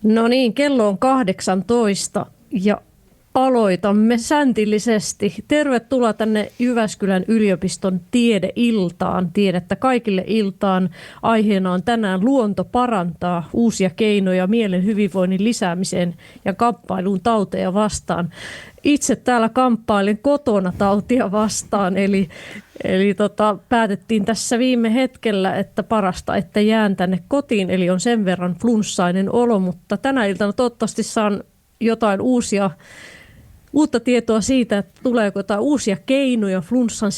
No niin, kello on 18 ja aloitamme säntillisesti. Tervetuloa tänne Jyväskylän yliopiston tiedeiltaan. Tiedettä kaikille iltaan. Aiheena on tänään luonto parantaa, uusia keinoja mielen hyvinvoinnin lisäämiseen ja kamppailuun tauteja vastaan. Itse täällä kamppailen kotona tautia vastaan, eli päätettiin tässä viime hetkellä, että parasta, että jään tänne kotiin, eli on sen verran flunssainen olo, mutta tänä iltana toivottavasti saan jotain uutta tietoa siitä, että tuleeko jotain uusia keinoja flunssan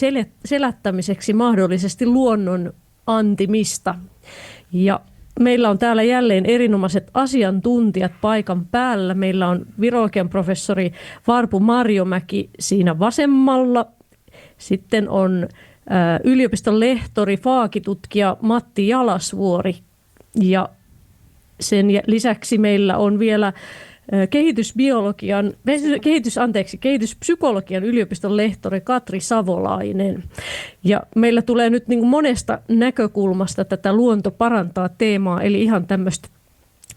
selättämiseksi mahdollisesti luonnon antimista. Ja meillä on täällä jälleen erinomaiset asiantuntijat paikan päällä. Meillä on virologian professori Varpu Marjomäki siinä vasemmalla. Sitten on yliopiston lehtori, faakitutkija Matti Jalasvuori. Ja sen lisäksi meillä on vielä kehityspsykologian yliopiston lehtori Katri Savolainen. Ja meillä tulee nyt niin kuin monesta näkökulmasta tätä luonto parantaa teemaa, eli ihan tämmöistä,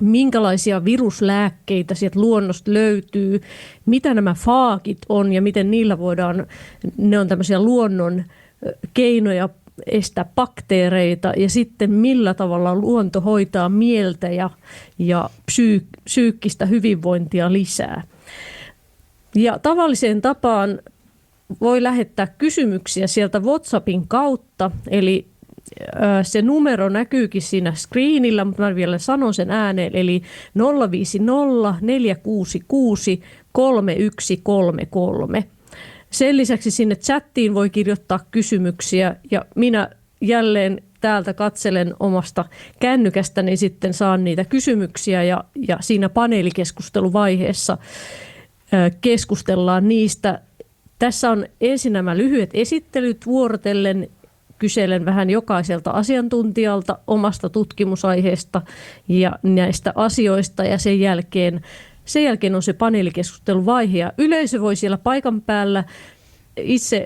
minkälaisia viruslääkkeitä sieltä luonnosta löytyy, mitä nämä faakit on ja miten niillä voidaan, ne on tämmöisiä luonnon keinoja estää bakteereita ja sitten millä tavalla luonto hoitaa mieltä ja psyykkistä hyvinvointia lisää. Ja tavalliseen tapaan voi lähettää kysymyksiä sieltä WhatsAppin kautta, eli se numero näkyykin siinä screenillä, mutta mä vielä sanon sen ääneen, eli 050 466 3133. Sen lisäksi sinne chattiin voi kirjoittaa kysymyksiä ja minä jälleen täältä katselen omasta kännykästäni, niin sitten saan niitä kysymyksiä ja siinä paneelikeskusteluvaiheessa keskustellaan niistä. Tässä on ensin nämä lyhyet esittelyt vuorotellen. Kyselen vähän jokaiselta asiantuntijalta omasta tutkimusaiheesta ja näistä asioista ja sen jälkeen on se paneelikeskusteluvaihe ja yleisö voi siellä paikan päällä. Itse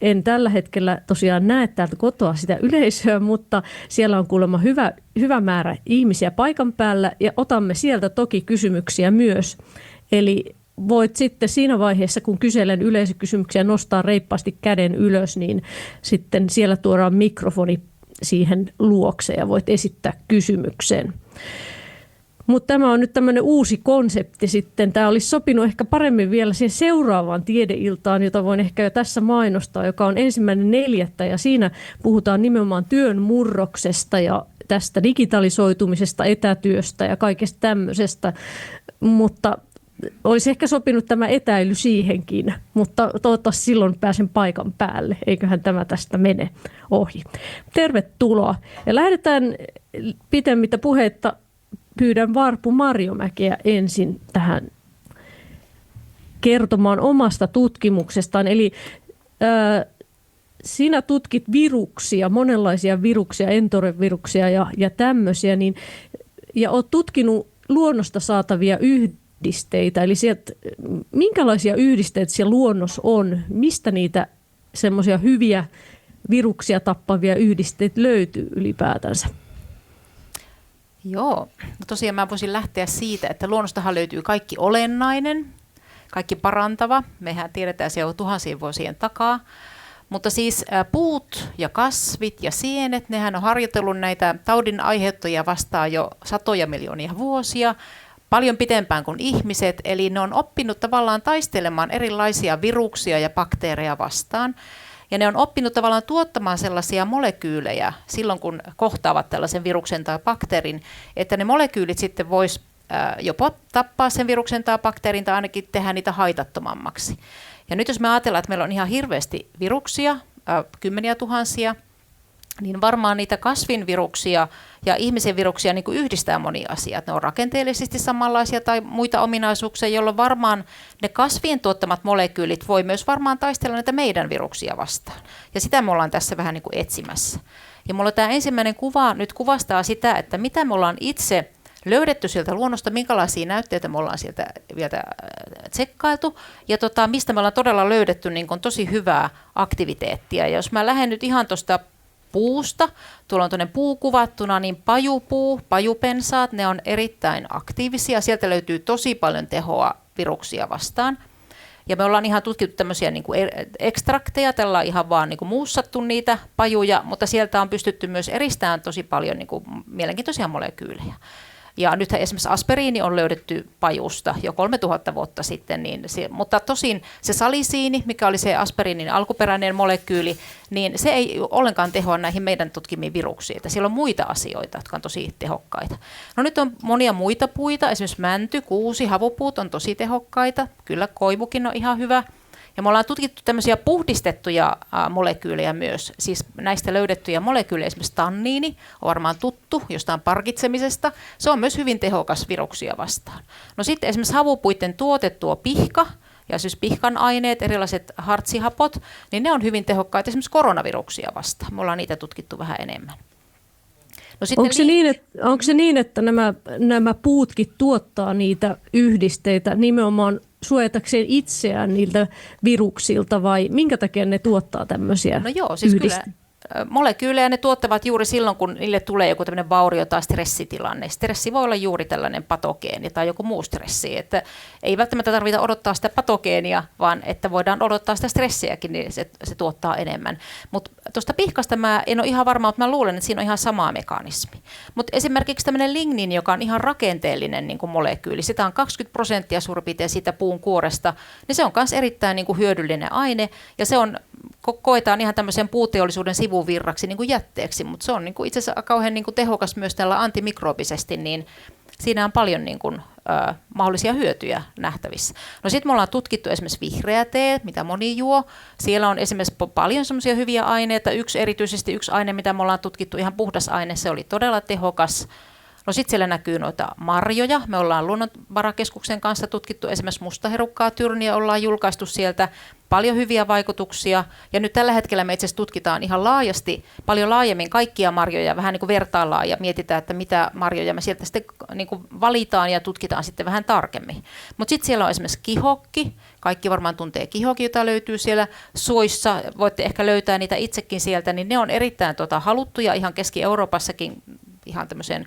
en tällä hetkellä tosiaan näe täältä kotoa sitä yleisöä, mutta siellä on kuulemma hyvä määrä ihmisiä paikan päällä ja otamme sieltä toki kysymyksiä myös. Eli voit sitten siinä vaiheessa, kun kyselen yleisökysymyksiä, nostaa reippaasti käden ylös, niin sitten siellä tuodaan mikrofoni siihen luokse ja voit esittää kysymyksen. Mutta tämä on nyt tämmöinen uusi konsepti sitten. Tämä olisi sopinut ehkä paremmin vielä siihen seuraavaan tiedeiltaan, jota voin ehkä jo tässä mainostaa, joka on 1.4. ja siinä puhutaan nimenomaan työn murroksesta ja tästä digitalisoitumisesta, etätyöstä ja kaikesta tämmöisestä, mutta olisi ehkä sopinut tämä etäily siihenkin, mutta toivottavasti silloin pääsen paikan päälle. Eiköhän tämä tästä mene ohi. Tervetuloa. Ja lähdetään pitemmittä puhetta. Pyydän Varpu Marjomäkeä ensin tähän kertomaan omasta tutkimuksestaan. Eli sinä tutkit viruksia, monenlaisia viruksia, entoreviruksia ja tämmöisiä, ja olet tutkinut luonnosta saatavia yhdisteitä. Eli sieltä, minkälaisia yhdisteitä siellä luonnossa on? Mistä niitä semmoisia hyviä viruksia tappavia yhdisteitä löytyy ylipäätänsä? Joo, no tosiaan mä voisin lähteä siitä, että luonnostahan löytyy kaikki olennainen, kaikki parantava. Mehän tiedetään se jo tuhansien vuosien takaa. Mutta siis puut ja kasvit ja sienet, nehän on harjoitellut näitä taudin aiheuttajia vastaan jo satoja miljoonia vuosia, paljon pitempään kuin ihmiset. Eli ne on oppinut tavallaan taistelemaan erilaisia viruksia ja bakteereja vastaan. Ja ne on oppinut tavallaan tuottamaan sellaisia molekyylejä silloin, kun kohtaavat tällaisen viruksen tai bakteerin, että ne molekyylit sitten vois jopa tappaa sen viruksen tai bakteerin tai ainakin tehdä niitä haitattomammaksi. Ja nyt jos me ajatellaan, että meillä on ihan hirveästi viruksia, kymmeniä tuhansia, niin varmaan niitä kasvinviruksia ja ihmisen viruksia niin kuin yhdistää monia asiat. Ne on rakenteellisesti samanlaisia tai muita ominaisuuksia, jolloin varmaan ne kasvien tuottamat molekyylit voi myös varmaan taistella näitä meidän viruksia vastaan. Ja sitä me ollaan tässä vähän niin kuin etsimässä. Ja mulla tämä ensimmäinen kuva nyt kuvastaa sitä, että mitä me ollaan itse löydetty sieltä luonnosta, minkälaisia näytteitä me ollaan sieltä vielä tsekkailtu ja mistä me ollaan todella löydetty niin kuin tosi hyvää aktiviteettia. Ja jos mä lähden nyt ihan tuosta puusta. Tuolla on tuonne puu kuvattuna, niin pajupuu, pajupensaat, ne on erittäin aktiivisia. Sieltä löytyy tosi paljon tehoa viruksia vastaan. Ja me ollaan ihan tutkittu tämmöisiä niin kuin ekstrakteja, tällä on ihan vaan niin kuin muussattu niitä pajuja, mutta sieltä on pystytty myös eristämään tosi paljon niin kuin mielenkiintoisia molekyylejä. Ja nythän esimerkiksi aspiriini on löydetty pajusta jo 3000 vuotta sitten, mutta tosin se salisiini, mikä oli se aspiriinin alkuperäinen molekyyli, niin se ei ollenkaan tehoa näihin meidän tutkimiin viruksiin. Että siellä on muita asioita, jotka on tosi tehokkaita. No nyt on monia muita puita, esimerkiksi mänty, kuusi, havupuut on tosi tehokkaita. Kyllä koivukin on ihan hyvä. Ja me ollaan tutkittu tämmöisiä puhdistettuja molekyylejä myös, siis näistä löydettyjä molekyylejä, esimerkiksi tanniini on varmaan tuttu jostain parkitsemisesta, se on myös hyvin tehokas viruksia vastaan. No sitten esimerkiksi havupuitten tuotettua pihka, ja siis pihkan aineet, erilaiset hartsihapot, niin ne on hyvin tehokkaita esimerkiksi koronaviruksia vastaan, me ollaan niitä tutkittu vähän enemmän. No onko se niin, että nämä puutkin tuottaa niitä yhdisteitä nimenomaan suojatakseen itseään niiltä viruksilta vai minkä takia ne tuottaa tämmöisiä No joo, siis kyllä molekyylejä ne tuottavat juuri silloin, kun niille tulee joku tämmöinen vaurio tai stressitilanne. Stressi voi olla juuri tällainen patogeeni tai joku muu stressi. Että ei välttämättä tarvita odottaa sitä patogeenia, vaan että voidaan odottaa sitä stressiäkin, niin se tuottaa enemmän. Mutta tuosta pihkasta mä en ole ihan varma, mutta mä luulen, että siinä on ihan sama mekanismi. Mutta esimerkiksi tämmöinen ligniini, joka on ihan rakenteellinen niin kuin molekyyli, sitä on 20% suurin piirtein siitä puun kuoresta, niin se on myös erittäin niin kuin hyödyllinen aine ja se on koetaan ihan tämmöisen puuteollisuuden sivuvirraksi niin kuin jätteeksi, mutta se on niin kuin itse asiassa kauhean niin kuin tehokas myös tällä antimikrobisesti, niin siinä on paljon niin kuin, mahdollisia hyötyjä nähtävissä. No sitten me ollaan tutkittu esimerkiksi vihreä tee, mitä moni juo. Siellä on esimerkiksi paljon semmoisia hyviä aineita. Erityisesti yksi aine, mitä me ollaan tutkittu, ihan puhdas aine, se oli todella tehokas. No sitten siellä näkyy noita marjoja. Me ollaan Luonnonvarakeskuksen kanssa tutkittu esimerkiksi mustaherukkaa tyrniä, ollaan julkaistu sieltä paljon hyviä vaikutuksia. Ja nyt tällä hetkellä me itse asiassa tutkitaan ihan laajasti, paljon laajemmin kaikkia marjoja, vähän niin kuin vertaillaan ja mietitään, että mitä marjoja me sieltä sitten niin kuin valitaan ja tutkitaan sitten vähän tarkemmin. Mutta sitten siellä on esimerkiksi kihokki. Kaikki varmaan tuntee kihokin, jota löytyy siellä suoissa. Voitte ehkä löytää niitä itsekin sieltä, niin ne on erittäin haluttuja ihan Keski-Euroopassakin ihan tämmöiseen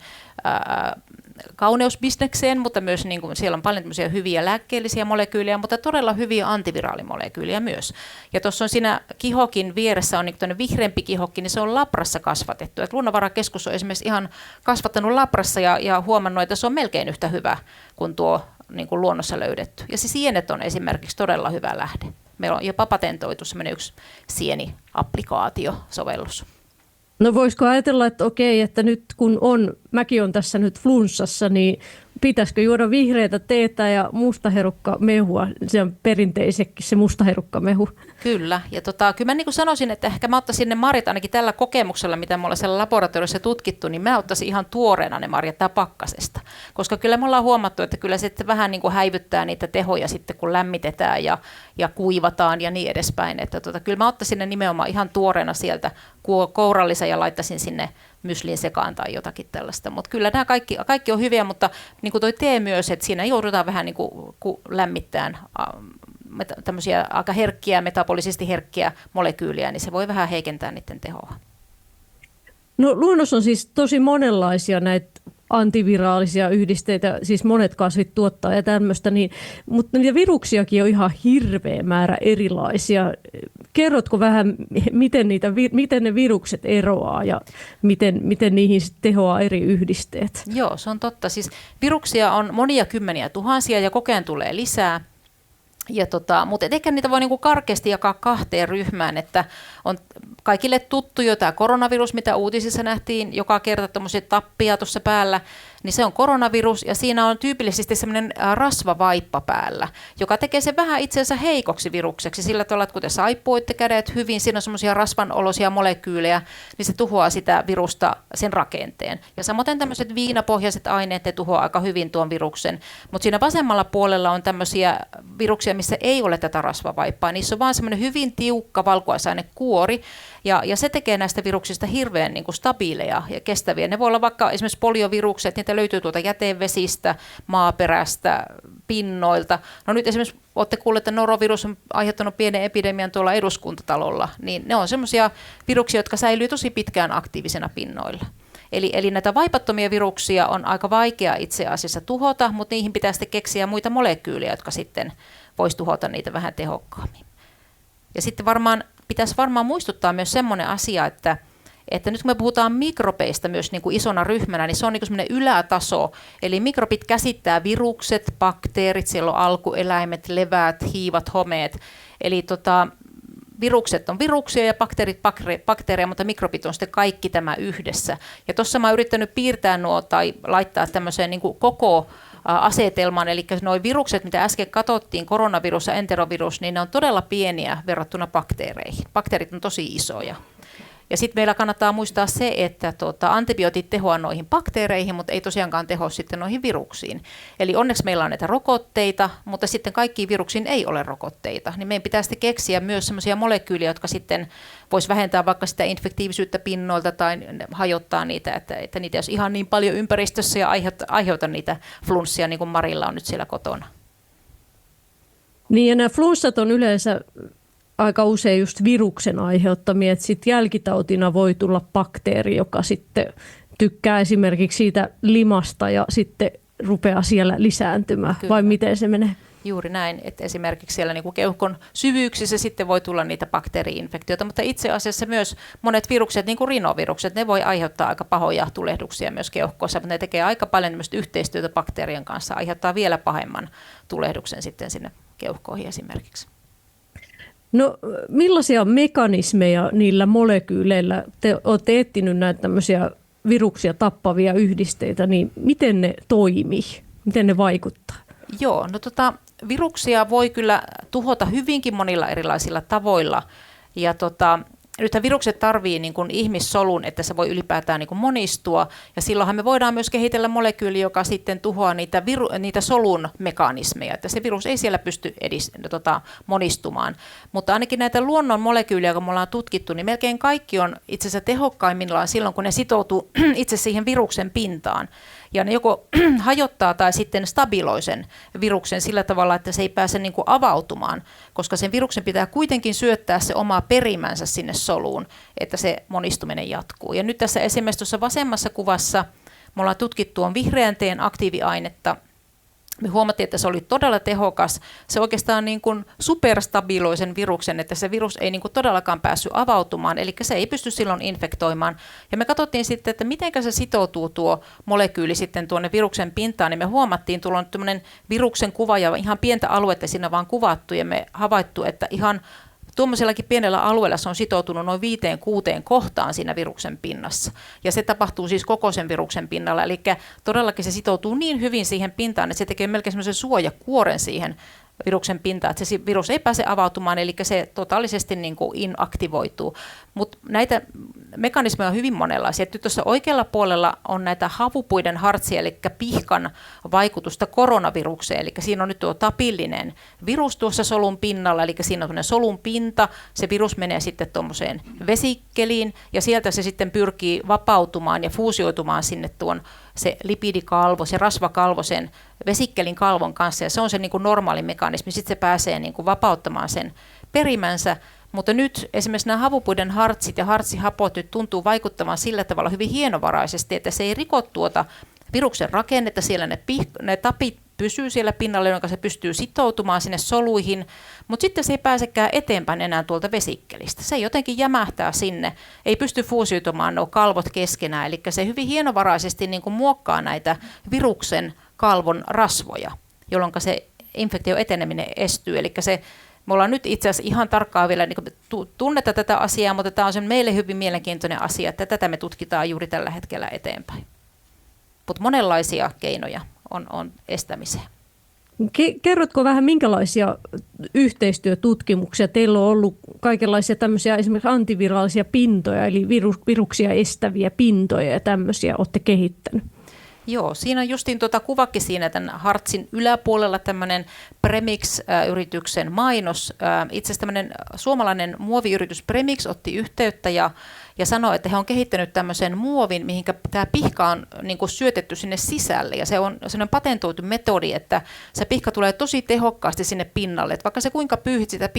kauneusbisnekseen, mutta myös niin kuin, siellä on paljon tämmöisiä hyviä lääkkeellisiä molekyylejä, mutta todella hyviä antiviraalimolekyylejä myös. Ja tuossa on siinä kihokin vieressä on niin vihreämpi kihokki, niin se on labrassa kasvatettu. Et Luonnonvarakeskus on esimerkiksi ihan kasvattanut labrassa ja huomannut, että se on melkein yhtä hyvä kuin tuo niin kuin luonnossa löydetty. Ja se sienet on esimerkiksi todella hyvä lähde. Meillä on jopa patentoitu semmoinen yksi sieni-applikaatiosovellus. No voisiko ajatella, että okei, että nyt kun mäkin on tässä nyt flunssassa, niin pitäisikö juoda vihreätä teetä ja mustaherukkamehua? Se on perinteisekin se mustaherukkamehu. Kyllä, ja kyllä mä niin kuin sanoisin, että ehkä mä ottaisin ne marjat ainakin tällä kokemuksella, mitä me ollaan siellä laboratoriossa tutkittu, niin mä ottaisin ihan tuoreena ne marjat pakkasesta. Koska kyllä me ollaan huomattu, että kyllä se vähän niin kuin häivyttää niitä tehoja sitten, kun lämmitetään ja kuivataan ja niin edespäin. Että kyllä mä ottaisin ne nimenomaan ihan tuoreena sieltä kourallisen ja laittaisin sinne myslin sekaan tai jotakin tällaista. Mutta kyllä nämä kaikki on hyviä, mutta niin kuin toi tee myös, että siinä joudutaan vähän niin kuin lämmittämään tämmöisiä aika herkkiä, metabolisesti herkkiä molekyyliä, niin se voi vähän heikentää niiden tehoa. No luonnossa on siis tosi monenlaisia näitä antiviraalisia yhdisteitä, siis monet kasvit tuottaa ja tämmöistä, mutta niitä viruksiakin on ihan hirveä määrä erilaisia. Kerrotko vähän, miten ne virukset eroaa ja miten niihin tehoaa eri yhdisteet? Joo, se on totta. Siis viruksia on monia kymmeniä tuhansia ja koko ajan tulee lisää. Mutta ehkä niitä voi niinku karkeasti jakaa kahteen ryhmään, että on kaikille tuttu jo tämä koronavirus, mitä uutisissa nähtiin, joka kerta tämmöisiä tappia tuossa päällä, niin se on koronavirus ja siinä on tyypillisesti semmoinen rasvavaippa päällä, joka tekee sen vähän itse asiassa heikoksi virukseksi sillä tavalla, että kun te saippuitte kädet hyvin, siinä on semmoisia rasvanolosia molekyylejä, niin se tuhoaa sitä virusta sen rakenteen. Ja samoin tämmöiset viinapohjaiset aineet, ne tuhoaa aika hyvin tuon viruksen, mutta siinä vasemmalla puolella on tämmöisiä viruksia, missä ei ole tätä rasvavaippaa, niissä on vaan semmoinen hyvin tiukka valkuaisainekuori, Ja se tekee näistä viruksista hirveän niin kuin stabiileja ja kestäviä. Ne voi olla vaikka esimerkiksi poliovirukset, niitä löytyy tuolta jätevesistä, maaperästä, pinnoilta. No nyt esimerkiksi olette kuulleet, että norovirus on aiheuttanut pienen epidemian tuolla Eduskuntatalolla, niin ne on semmoisia viruksia, jotka säilyy tosi pitkään aktiivisena pinnoilla. Eli näitä vaipattomia viruksia on aika vaikea itse asiassa tuhota, mutta niihin pitää sitten keksiä muita molekyylejä, jotka sitten voisi tuhota niitä vähän tehokkaammin. Ja sitten pitäisi varmaan muistuttaa myös semmoinen asia, että nyt kun me puhutaan mikrobeista myös niin kuin isona ryhmänä, niin se on niin kuin semmoinen ylätaso. Eli mikrobit käsittää virukset, bakteerit, siellä on alkueläimet, leväät, hiivat, homeet. Eli virukset on viruksia ja bakteerit bakteereja, mutta mikrobit on sitten kaikki tämä yhdessä. Ja tuossa mä oon yrittänyt piirtää nuo tai laittaa tämmöiseen niin kuin koko asetelman, eli nuo virukset, mitä äsken katsottiin, koronavirus ja enterovirus, niin ne on todella pieniä verrattuna bakteereihin. Bakteerit on tosi isoja. Ja sitten meillä kannattaa muistaa se, että antibiootit tehoaa noihin bakteereihin, mutta ei tosiaankaan tehoa sitten noihin viruksiin. Eli onneksi meillä on näitä rokotteita, mutta sitten kaikkiin viruksiin ei ole rokotteita. Niin meidän pitää sitten keksiä myös sellaisia molekyylejä, jotka sitten vois vähentää vaikka sitä infektiivisyyttä pinnoilta tai hajottaa niitä, että niitä olisi ihan niin paljon ympäristössä ja aiheuta niitä flunssia, niin kuin Marilla on nyt siellä kotona. Niin ja nämä flunssat on yleensä aika usein just viruksen aiheuttamia, että sitten jälkitautina voi tulla bakteeri, joka sitten tykkää esimerkiksi siitä limasta ja sitten rupeaa siellä lisääntymään. Kyllä. Vai miten se menee? Juuri näin, että esimerkiksi siellä niin kuin keuhkon syvyyksissä sitten voi tulla niitä bakteeri-infektioita, mutta itse asiassa myös monet virukset, niin kuin rinovirukset, ne voi aiheuttaa aika pahoja tulehduksia myös keuhkoissa, mutta ne tekee aika paljon yhteistyötä bakteerien kanssa, aiheuttaa vielä pahemman tulehduksen sitten sinne keuhkoihin esimerkiksi. No millaisia mekanismeja niillä molekyyleillä, te olette etsinyt näitä tämmöisiä viruksia tappavia yhdisteitä, niin miten ne toimii, miten ne vaikuttaa? Joo, no viruksia voi kyllä tuhota hyvinkin monilla erilaisilla tavoilla ja nythän virukset tarvii niin kuin ihmissolun, että se voi ylipäätään niin kuin monistua, ja silloinhan me voidaan myös kehitellä molekyyli, joka sitten tuhoaa niitä solun mekanismeja, että se virus ei siellä pysty monistumaan. Mutta ainakin näitä luonnon molekyylejä, kun me ollaan tutkittu, niin melkein kaikki on itse asiassa tehokkaimmillaan silloin, kun ne sitoutuu itse siihen viruksen pintaan. Ja ne joko hajottaa tai sitten stabiloi sen viruksen sillä tavalla, että se ei pääse niin kuin avautumaan, koska sen viruksen pitää kuitenkin syöttää se oma perimänsä sinne soluun, että se monistuminen jatkuu. Ja nyt tässä esimerkiksi tuossa vasemmassa kuvassa me ollaan tutkittu on vihreän teen aktiiviainetta. Me huomattiin, että se oli todella tehokas. Se oikeastaan niin kuin superstabiloi sen viruksen, että se virus ei niin kuin todellakaan päässyt avautumaan, eli se ei pysty silloin infektoimaan. Ja me katsottiin sitten, että miten se sitoutuu tuo molekyyli sitten tuonne viruksen pintaan, niin me huomattiin, tuolla on tämmöinen viruksen kuva ja ihan pientä aluetta siinä vaan kuvattu, ja me havaittu, että ihan tuommoisellakin pienellä alueella se on sitoutunut noin 5-6 kohtaan siinä viruksen pinnassa. Ja se tapahtuu siis koko sen viruksen pinnalla. Eli todellakin se sitoutuu niin hyvin siihen pintaan, että se tekee melkein semmoisen suojakuoren siihen viruksen pintaan, että se virus ei pääse avautumaan, eli se totaalisesti niin kuin inaktivoituu. Mutta näitä mekanismeja on hyvin monenlaisia. Nyt tuossa oikealla puolella on näitä havupuiden hartsia, eli pihkan vaikutusta koronavirukseen. Eli siinä on nyt tuo tapillinen virus tuossa solun pinnalla, eli siinä on solun pinta. Se virus menee sitten tuommoiseen vesikkeliin, ja sieltä se sitten pyrkii vapautumaan ja fuusioitumaan sinne se lipidikalvo, se rasvakalvo sen vesikkelin kalvon kanssa, ja se on se niin kuin normaali mekanismi. Sitten se pääsee niin kuin vapauttamaan sen perimänsä. Mutta nyt esimerkiksi nämä havupuiden hartsit ja hartsihapot nyt tuntuu vaikuttamaan sillä tavalla hyvin hienovaraisesti, että se ei riko tuota viruksen rakennetta, siellä ne tapit pysyy siellä pinnalla, jonka se pystyy sitoutumaan sinne soluihin, mutta sitten se ei pääsekään eteenpäin enää tuolta vesikkelistä. Se jotenkin jämähtää sinne, ei pysty fuusioitumaan nuo kalvot keskenään, eli se hyvin hienovaraisesti niin kuin muokkaa näitä viruksen kalvon rasvoja, jolloin se infektio eteneminen estyy. Eli me ollaan nyt itse asiassa ihan tarkkaan vielä niin tunnetta tätä asiaa, mutta tämä on meille hyvin mielenkiintoinen asia, että tätä me tutkitaan juuri tällä hetkellä eteenpäin. Mutta monenlaisia keinoja on estämiseen. Kerrotko vähän, minkälaisia yhteistyötutkimuksia teillä on ollut, kaikenlaisia tämmöisiä esimerkiksi antiviraalisia pintoja, eli viruksia estäviä pintoja ja tämmöisiä olette kehittänyt? Joo, siinä on justiin kuvakin siinä tämän Hartsin yläpuolella tämmöinen Premix-yrityksen mainos. Itse asiassa tämmöinen suomalainen muoviyritys Premix otti yhteyttä ja sanoi, että he on kehittänyt tämmöisen muovin, mihin tämä pihka on niin kuin syötetty sinne sisälle. Ja se on sellainen patentoitu metodi, että se pihka tulee tosi tehokkaasti sinne pinnalle. Että vaikka se kuinka pyyhit sitä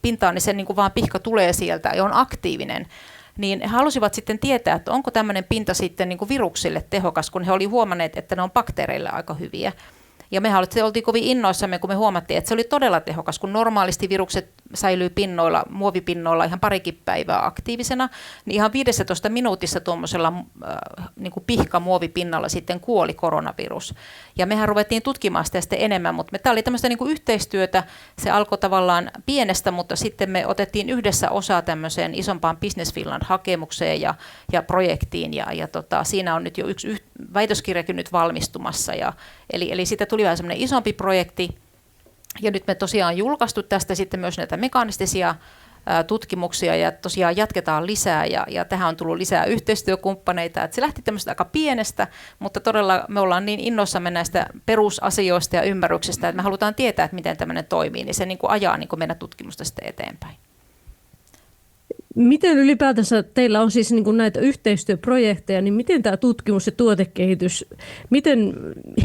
pintaa niin se niin kuin vaan pihka tulee sieltä ja on aktiivinen. Niin he halusivat sitten tietää, että onko tämmöinen pinta sitten niin kuin viruksille tehokas, kun he olivat huomanneet, että ne on bakteereille aika hyviä. Ja me oltiin kovin innoissamme, kun me huomattiin, että se oli todella tehokas, kun normaalisti virukset säilyy pinnoilla, muovipinnoilla ihan parikin päivää aktiivisena, niin ihan 15 minuutissa tuommoisella niin kuin pihkamuovipinnalla sitten kuoli koronavirus. Ja mehän ruvettiin tutkimaan sitä sitten enemmän, mutta tämä oli tämmöistä niin kuin yhteistyötä, se alkoi tavallaan pienestä, mutta sitten me otettiin yhdessä osaa tämmöiseen isompaan Business Finland-hakemukseen ja projektiin, ja siinä on nyt jo yksi väitöskirjakin nyt valmistumassa, eli siitä tuli vähän semmoinen isompi projekti, ja nyt me tosiaan on julkaistu tästä sitten myös näitä mekaanistisia tutkimuksia, ja tosiaan jatketaan lisää, ja tähän on tullut lisää yhteistyökumppaneita, että se lähti tämmöistä aika pienestä, mutta todella me ollaan niin innoissamme näistä perusasioista ja ymmärryksestä, että me halutaan tietää, että miten tämmöinen toimii, niin se niin kuin ajaa niin kuin meidän tutkimusta sitten eteenpäin. Miten ylipäätänsä teillä on siis niin kuin näitä yhteistyöprojekteja, niin miten tämä tutkimus ja tuotekehitys,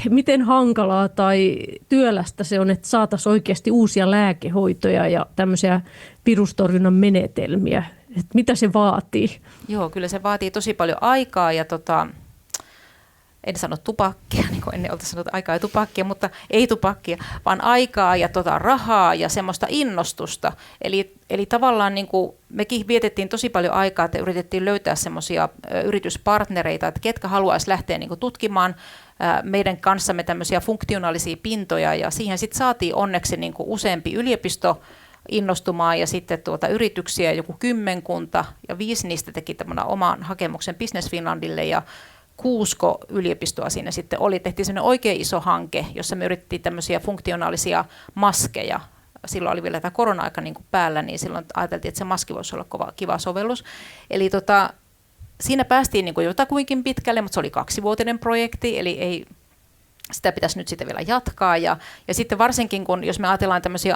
miten hankalaa tai työlästä se on, että saataisiin oikeasti uusia lääkehoitoja ja tämmöisiä virustorjunnan menetelmiä? Että mitä se vaatii? Joo, kyllä se vaatii tosi paljon aikaa ja en sano tupakkia, niin kuin ennen oltaisiin sanonut aikaa ja tupakkia, mutta ei tupakkia, vaan aikaa ja rahaa ja semmoista innostusta. Eli tavallaan niin kuin mekin vietettiin tosi paljon aikaa, että yritettiin löytää semmoisia yrityspartnereita, että ketkä haluaisi lähteä niin kuin tutkimaan meidän kanssamme tämmöisiä funktionaalisia pintoja, ja siihen sitten saatiin onneksi niin kuin useampi yliopisto innostumaan ja sitten yrityksiä joku 10, ja 5 niistä teki tämmöinen oman hakemuksen Business Finlandille, ja 6 yliopistoa siinä sitten oli. Tehtiin semmoinen oikein iso hanke, jossa me yritettiin tämmöisiä funktionaalisia maskeja. Silloin oli vielä tämä korona-aika niin kuin päällä, niin silloin ajateltiin, että se maski voisi olla kiva sovellus. Eli siinä päästiin niin kuin jotakuinkin pitkälle, mutta se oli 2-vuotinen projekti, eli ei sitä pitäisi nyt sitten vielä jatkaa. Ja sitten varsinkin, jos me ajatellaan tämmöisiä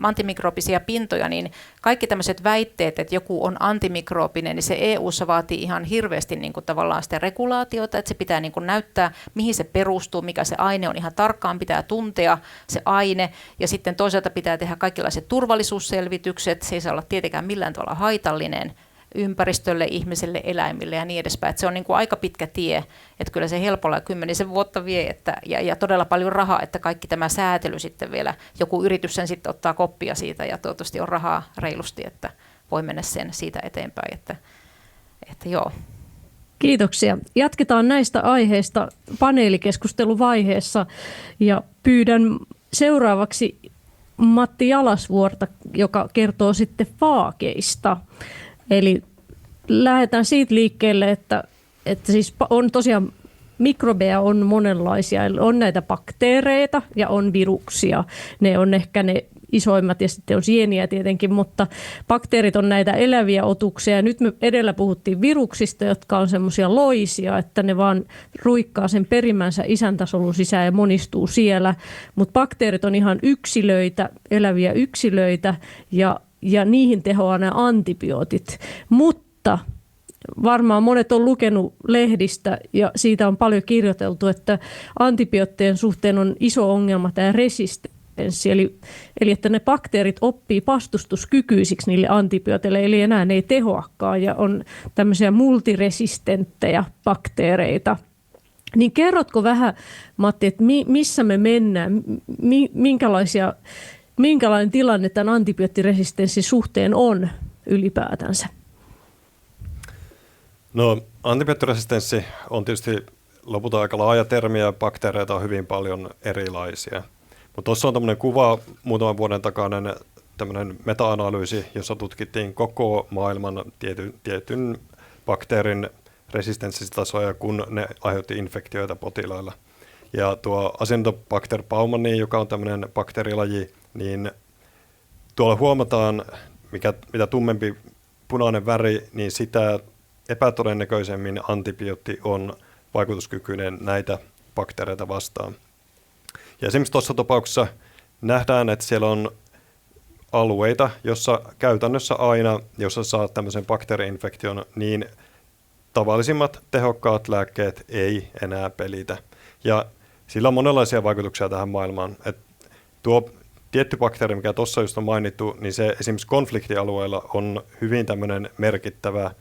antimikrobisia pintoja, niin kaikki tämmöiset väitteet, että joku on antimikroobinen, niin se EU:ssa vaatii ihan hirveästi niin kuin tavallaan sitä regulaatiota, että se pitää niin kuin näyttää, mihin se perustuu, mikä se aine on, ihan tarkkaan pitää tuntea se aine, ja sitten toisaalta pitää tehdä kaikenlaiset turvallisuusselvitykset, se ei saa olla tietenkään millään tavalla haitallinen ympäristölle, ihmiselle, eläimille ja niin edespäin. Että se on niin kuin aika pitkä tie, että kyllä se helpolla 10 vuotta vie ja todella paljon rahaa, että kaikki tämä säätely sitten vielä, joku yritys sen sitten ottaa koppia siitä ja toivottavasti on rahaa reilusti, että voi mennä sen siitä eteenpäin. Että joo. Kiitoksia. Jatketaan näistä aiheista paneelikeskusteluvaiheessa ja pyydän seuraavaksi Matti Jalasvuorta, joka kertoo sitten faageista. Eli lähdetään siitä liikkeelle, että siis on tosiaan mikrobeja on monenlaisia. Eli on näitä bakteereita ja on viruksia. Ne on ehkä ne isoimmat ja sitten on sieniä tietenkin, mutta bakteerit on näitä eläviä otuksia. Ja nyt me edellä puhuttiin viruksista, jotka on semmoisia loisia, että ne vaan ruikkaa sen perimänsä isäntäsolun sisään ja monistuu siellä. Mutta bakteerit on ihan yksilöitä, eläviä yksilöitä ja niihin tehoaa nämä antibiootit. Mutta varmaan monet on lukenut lehdistä ja siitä on paljon kirjoiteltu, että antibioottien suhteen on iso ongelma tämä resistenssi. Eli että ne bakteerit oppii vastustuskykyisiksi niille antibiooteille, eli enää ne ei tehoakaan ja on tämmöisiä multiresistenttejä bakteereita. Niin kerrotko vähän, Matti, että missä me mennään, minkälainen tilanne tämän antibioottiresistenssin suhteen on ylipäätänsä? No, antibioottiresistenssi on tietysti lopulta aika laaja termi ja bakteereita on hyvin paljon erilaisia. Mutta tuossa on tämmöinen kuva muutaman vuoden takainen tämmöinen meta-analyysi, jossa tutkittiin koko maailman tietyn bakteerin resistenssitasoja, kun ne aiheutti infektioita potilailla. Ja tuo Acinetobacter baumannii, joka on tämmöinen bakteerilaji, niin tuolla huomataan, mitä tummempi punainen väri, niin sitä epätodennäköisemmin antibiootti on vaikutuskykyinen näitä bakteereita vastaan. Ja esimerkiksi tuossa tapauksessa nähdään, että siellä on alueita, jossa käytännössä aina, jos sä saat tämmöisen bakteeri-infektion, niin tavallisimmat tehokkaat lääkkeet ei enää pelitä. Ja sillä on monenlaisia vaikutuksia tähän maailmaan. Et tuo tietty bakteeri, mikä tuossa just on mainittu, niin se esimerkiksi konfliktialueella on hyvin tämmöinen merkittävä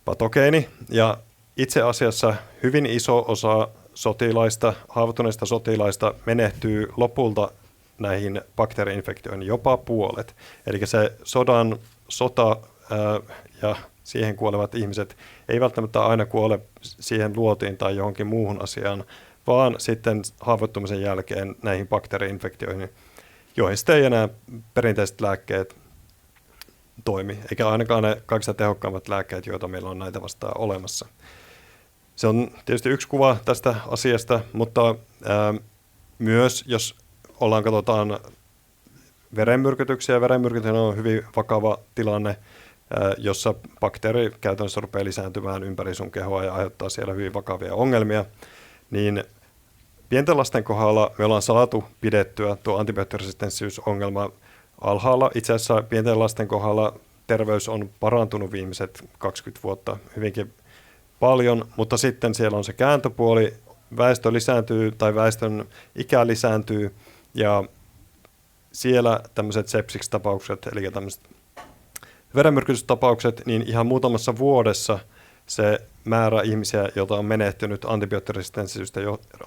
patogeeni. Ja itse asiassa hyvin iso osa sotilaista, haavoittuneista sotilaista menehtyy lopulta näihin bakteeri-infektioihin, jopa puolet. Eli se sota ja siihen kuolevat ihmiset ei välttämättä aina kuole siihen luotiin tai johonkin muuhun asiaan, vaan sitten haavoittumisen jälkeen näihin bakteeri-infektioihin, joihin sitten ei enää perinteiset lääkkeet toimi, eikä ainakaan ne kaikista tehokkaimmat lääkkeet, joita meillä on näitä vastaan olemassa. Se on tietysti yksi kuva tästä asiasta, mutta myös jos katsotaan verenmyrkytyksiä, verenmyrkytys on hyvin vakava tilanne, jossa bakteeri käytännössä rupeaa lisääntymään ympäri sun kehoa ja aiheuttaa siellä hyvin vakavia ongelmia, niin pienten lasten kohdalla me ollaan saatu pidettyä tuo antibioottiresistenssiysongelma alhaalla. Itse asiassa pienten lasten kohdalla terveys on parantunut viimeiset 20 vuotta hyvinkin paljon, mutta sitten siellä on se kääntöpuoli, väestö lisääntyy tai väestön ikä lisääntyy ja siellä tämmöiset sepsiksi-tapaukset, eli tämmöiset verenmyrkytystapaukset, niin ihan muutamassa vuodessa se määrä ihmisiä, joita on menehtynyt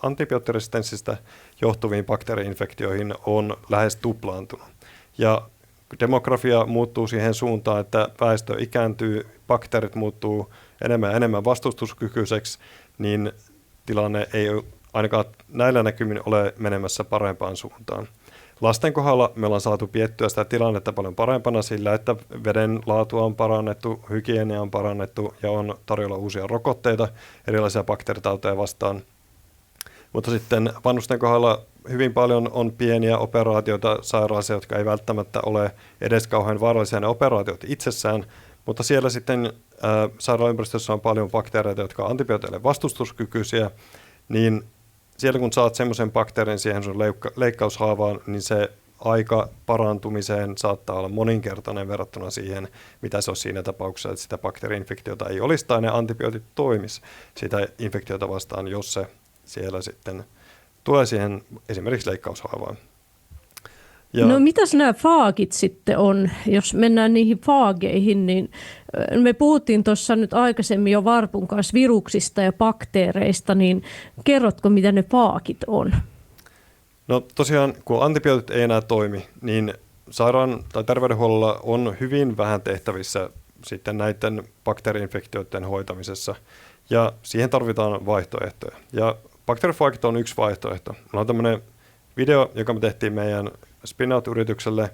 antibioottiresistenssistä johtuviin bakteeri-infektioihin, on lähes tuplaantunut. Ja demografia muuttuu siihen suuntaan, että väestö ikääntyy, bakteerit muuttuu enemmän ja enemmän vastustuskykyiseksi, niin tilanne ei ainakaan näillä näkymin ole menemässä parempaan suuntaan. Lasten kohdalla me ollaan saatu piettyä sitä tilannetta paljon parempana sillä, että veden laatua on parannettu, hygienia on parannettu ja on tarjolla uusia rokotteita erilaisia bakteeritauteja vastaan. Mutta sitten vanhusten kohdalla hyvin paljon on pieniä operaatioita sairaalassa, jotka ei välttämättä ole edes kauhean vaarallisia ne operaatiot itsessään, mutta siellä sitten sairaalaympäristössä on paljon bakteereita, jotka on antibiooteille vastustuskykyisiä, niin siellä kun saat semmoisen bakteerin siihen sun leikkaushaavaan, niin se aika parantumiseen saattaa olla moninkertainen verrattuna siihen, mitä se on siinä tapauksessa, että sitä bakteeri-infektiota ei olisi tai ne antibiootit toimisi sitä infektiota vastaan, jos se siellä sitten tulee siihen esimerkiksi leikkaushaavaan. Ja no mitäs nämä faagit sitten on? Jos mennään niihin faageihin, niin me puhuttiin tuossa nyt aikaisemmin jo Varpun kanssa viruksista ja bakteereista, niin kerrotko mitä ne faagit on? no tosiaan, kun antibiootit ei enää toimi, niin sairaan tai terveydenhuollolla on hyvin vähän tehtävissä sitten näiden bakteeri-infektioiden hoitamisessa, ja siihen tarvitaan vaihtoehtoja. Ja bakteerifaagit on yksi vaihtoehto. Meillä on tämmöinen video, joka me tehtiin meidän Spinout-yritykselle.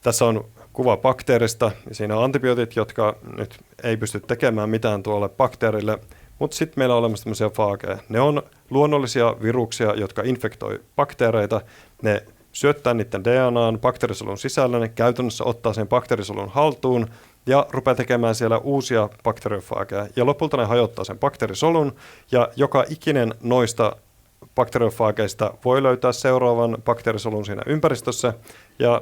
Tässä on kuva bakteerista ja siinä on antibiootit, jotka nyt ei pysty tekemään mitään tuolle bakteerille, mutta sitten meillä on olemassa tämmöisiä faageja. Ne on luonnollisia viruksia, jotka infektoi bakteereita. Ne syöttää niiden DNAn bakteerisolun sisällä, ne käytännössä ottaa sen bakteerisolun haltuun ja rupeaa tekemään siellä uusia bakteriofaageja. Ja lopulta ne hajottaa sen bakteerisolun ja joka ikinen noista bakteriofaageista voi löytää seuraavan bakteerisolun siinä ympäristössä ja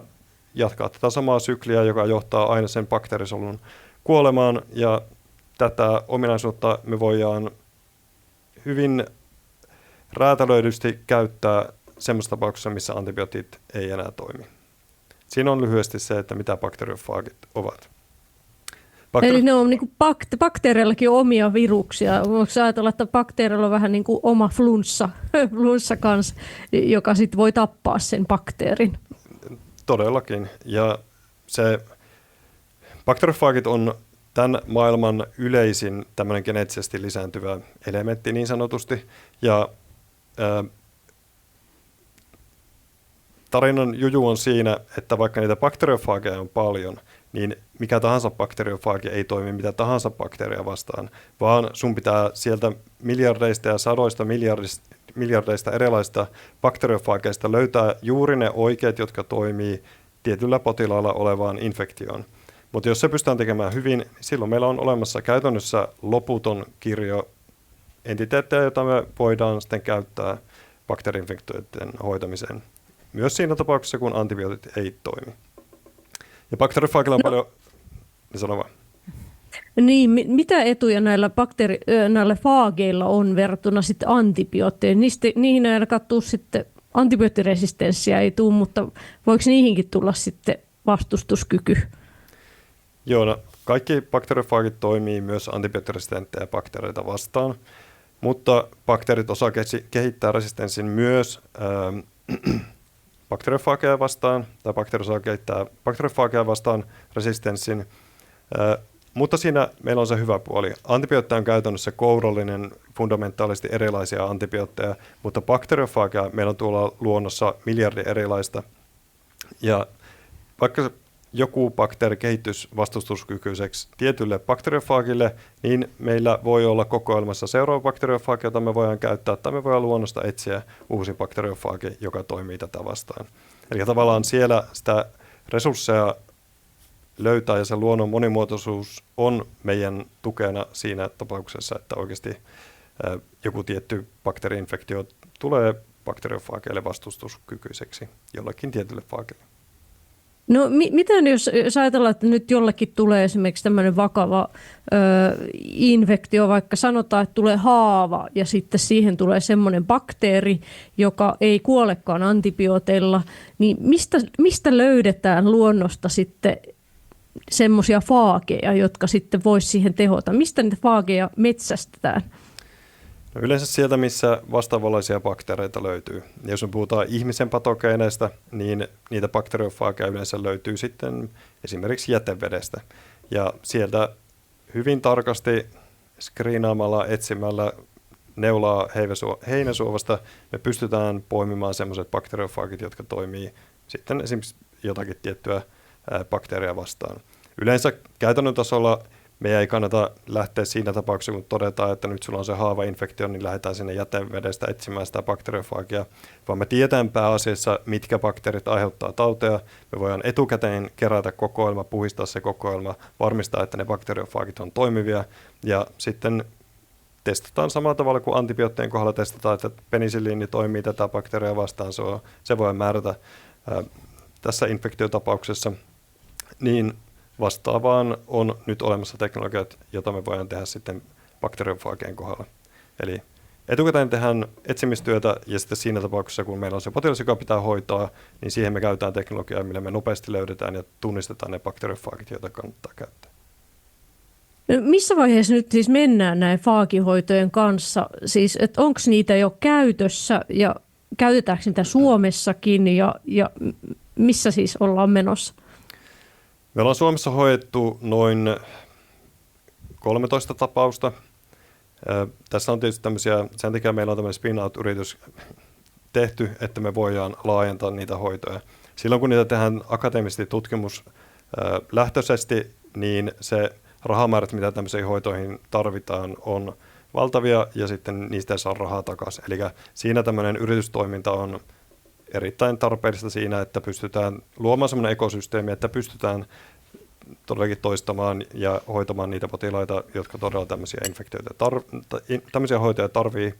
jatkaa tätä samaa sykliä, joka johtaa aina sen bakteerisolun kuolemaan. Ja tätä ominaisuutta me voidaan hyvin räätälöidysti käyttää semmoisessa tapauksessa, missä antibiootit ei enää toimi. Siinä on lyhyesti se, että mitä bakteriofaagit ovat. Eli ne on niin kuin bakteereillakin omia viruksia. Voiko ajatella, että bakteereilla on vähän niin kuin oma flunssa kanssa, joka sitten voi tappaa sen bakteerin? Todellakin. Ja se bakteriofaagit on tämän maailman yleisin tämmöinen geneettisesti lisääntyvä elementti niin sanotusti. Ja tarinan juju on siinä, että vaikka niitä bakteriofaageja on paljon, niin mikä tahansa bakteriofaagi ei toimi mitä tahansa bakteeria vastaan, vaan sun pitää sieltä miljardeista ja sadoista miljardeista erilaisista bakteriofaageista löytää juuri ne oikeat, jotka toimii tietyllä potilaalla olevaan infektioon. Mutta jos se pystytään tekemään hyvin, niin silloin meillä on olemassa käytännössä loputon kirjo entiteettejä, joita me voidaan sitten käyttää bakteeriinfektioiden hoitamiseen. Myös siinä tapauksessa, kun antibiootit ei toimi. Ja bakteerifaagilla on paljon... Sano vaan. Niin, mitä etuja näillä faageilla on verrattuna sitten antibiootteihin? Niihin ei ainakaan tule sitten, antibioottiresistenssiä ei tule, mutta voiko niihinkin tulla sitten vastustuskyky? Joo, no, kaikki bakteerifaagit toimii myös antibioottiresistenttejä bakteereita vastaan, mutta bakteerit osaa kehittää resistenssin myös bakteerifaageja vastaan, tai bakteeri osaa kehittää bakteerifaageja vastaan resistenssin, mutta siinä meillä on se hyvä puoli. Antibiootteja on käytännössä kourallinen, fundamentaalisesti erilaisia antibiootteja, mutta bakteerifaageja meillä on tuolla luonnossa miljardi erilaista. Ja vaikka joku bakteeri kehittyisi vastustuskykyiseksi tietylle bakteriofaagille, niin meillä voi olla kokoelmassa seuraava bakteriofaagi, jota me voidaan käyttää, tai me voidaan luonnosta etsiä uusi bakteriofaagi, joka toimii tätä vastaan. Eli tavallaan siellä sitä resursseja löytää, ja se luonnon monimuotoisuus on meidän tukena siinä tapauksessa, että oikeasti joku tietty bakteeriinfektio tulee bakteriofaageille vastustuskykyiseksi jollekin tietylle faagille. No miten jos ajatellaan, että nyt jollekin tulee esimerkiksi tämmöinen vakava infektio, vaikka sanotaan, että tulee haava ja sitten siihen tulee semmoinen bakteeri, joka ei kuolekaan antibiooteilla, niin mistä löydetään luonnosta sitten semmoisia faageja, jotka sitten voisi siihen tehota? Mistä niitä faageja metsästetään? No yleensä sieltä, missä vastaavanlaisia bakteereita löytyy. Ja jos me puhutaan ihmisen patogeeneista, niin niitä bakteriofaageja yleensä löytyy sitten esimerkiksi jätevedestä. Ja sieltä hyvin tarkasti skriinaamalla, etsimällä neulaa heinäsuovasta me pystytään poimimaan sellaiset bakteriofaagit, jotka toimii sitten esimerkiksi jotakin tiettyä bakteeria vastaan. Yleensä käytännön tasolla meidän ei kannata lähteä siinä tapauksessa, kun todetaan, että nyt sulla on se haavainfektio, niin lähdetään sinne jätevedestä etsimään sitä bakteriofaagia, vaan me tiedetään pääasiassa, mitkä bakteerit aiheuttaa tauteja. Me voidaan etukäteen kerätä kokoelma, puhistaa se kokoelma, varmistaa, että ne bakteriofaagit on toimivia, ja sitten testataan samalla tavalla kuin antibioottien kohdalla testataan, että penisilliini toimii tätä bakteeria vastaan, se voi määrätä tässä infektiotapauksessa, niin vastaavaan on nyt olemassa teknologiat, jota me voidaan tehdä sitten bakteriofaagien kohdalla. Eli etukäteen tehdään etsimistyötä ja sitten siinä tapauksessa, kun meillä on se potilas, joka pitää hoitaa, niin siihen me käytetään teknologiaa, millä me nopeasti löydetään ja tunnistetaan ne bakteriofaagit, joita kannattaa käyttää. No, missä vaiheessa nyt siis mennään näin faagihoitojen kanssa? Siis, että onko niitä jo käytössä ja käytetäänkö niitä Suomessakin ja missä siis ollaan menossa? Me ollaan Suomessa hoidettu noin 13 tapausta. Tässä on tietysti tämmöisiä, sen takia meillä on tämmöinen spin-out-yritys tehty, että me voidaan laajentaa niitä hoitoja. Silloin kun niitä tehdään akateemisesti tutkimuslähtöisesti, niin se rahamäärät, mitä tämmöisiin hoitoihin tarvitaan, on valtavia ja sitten niistä ei saa rahaa takaisin. Eli siinä tämmöinen yritystoiminta on erittäin tarpeellista siinä, että pystytään luomaan sellainen ekosysteemi, että pystytään todellakin toistamaan ja hoitamaan niitä potilaita, jotka todella tämmöisiä hoitoja tarvii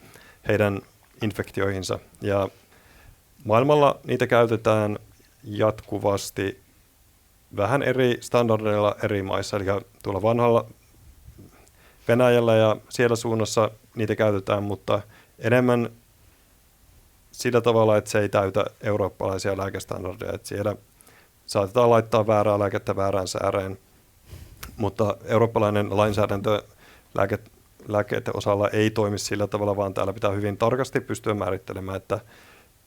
heidän infektioihinsa. Ja maailmalla niitä käytetään jatkuvasti vähän eri standardeilla eri maissa. Eli tuolla vanhalla Venäjällä ja siellä suunnassa niitä käytetään, mutta enemmän sillä tavalla, että se ei täytä eurooppalaisia lääkestandardeja. Että siellä saatetaan laittaa väärää lääkettä väärään sääreen, mutta eurooppalainen lainsäädäntö lääkkeiden osalla ei toimi sillä tavalla, vaan täällä pitää hyvin tarkasti pystyä määrittelemään, että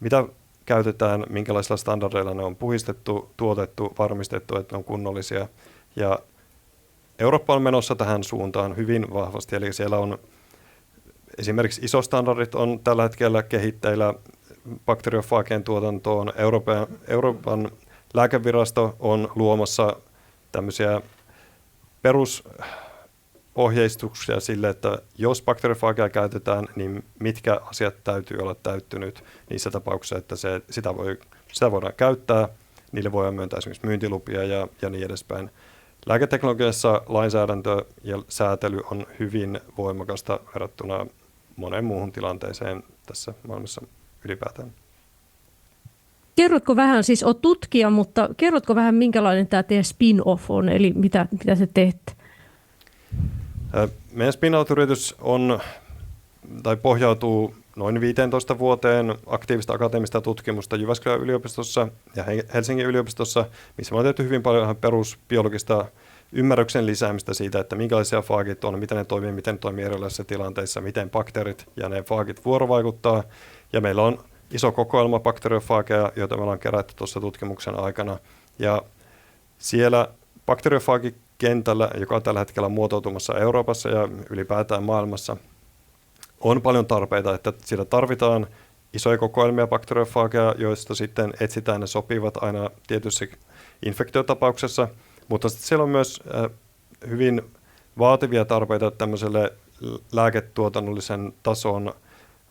mitä käytetään, minkälaisilla standardeilla ne on puhistettu, tuotettu, varmistettu, että ne on kunnollisia. Ja Eurooppa on menossa tähän suuntaan hyvin vahvasti, eli siellä on esimerkiksi ISO-standardit on tällä hetkellä kehitteillä bakteriofaagien tuotantoon. Euroopan lääkevirasto on luomassa tämmöisiä perusohjeistuksia sille, että jos bakteriofaagia käytetään, niin mitkä asiat täytyy olla täyttynyt niissä tapauksissa, että sitä voidaan käyttää. Niille voidaan myöntää esimerkiksi myyntilupia ja niin edespäin. Lääketeknologiassa lainsäädäntö ja säätely on hyvin voimakasta verrattuna moneen muuhun tilanteeseen tässä maailmassa ylipäätään. Kerrotko vähän, siis olet tutkija, mutta kerrotko vähän minkälainen tämä teidän spin-off on, eli mitä te teette? Meidän spin-out-yritys pohjautuu noin 15 vuoteen aktiivista akateemista tutkimusta Jyväskylän yliopistossa ja Helsingin yliopistossa, missä me on tehty hyvin paljon ihan perusbiologista ymmärryksen lisäämistä siitä, että minkälaisia faagit on, miten ne toimii erilaisissa tilanteissa, miten bakteerit ja ne faagit vuorovaikuttaa. Ja meillä on iso kokoelma bakteriofaageja, joita me ollaan kerätty tuossa tutkimuksen aikana. Ja siellä bakteriofaagikentällä, joka on tällä hetkellä muotoutumassa Euroopassa ja ylipäätään maailmassa, on paljon tarpeita, että siellä tarvitaan isoja kokoelmia bakteriofaageja, joista sitten etsitään ne sopivat aina tietyissä infektiotapauksessa, mutta sitten siellä on myös hyvin vaativia tarpeita tämmöiselle lääketuotannollisen tason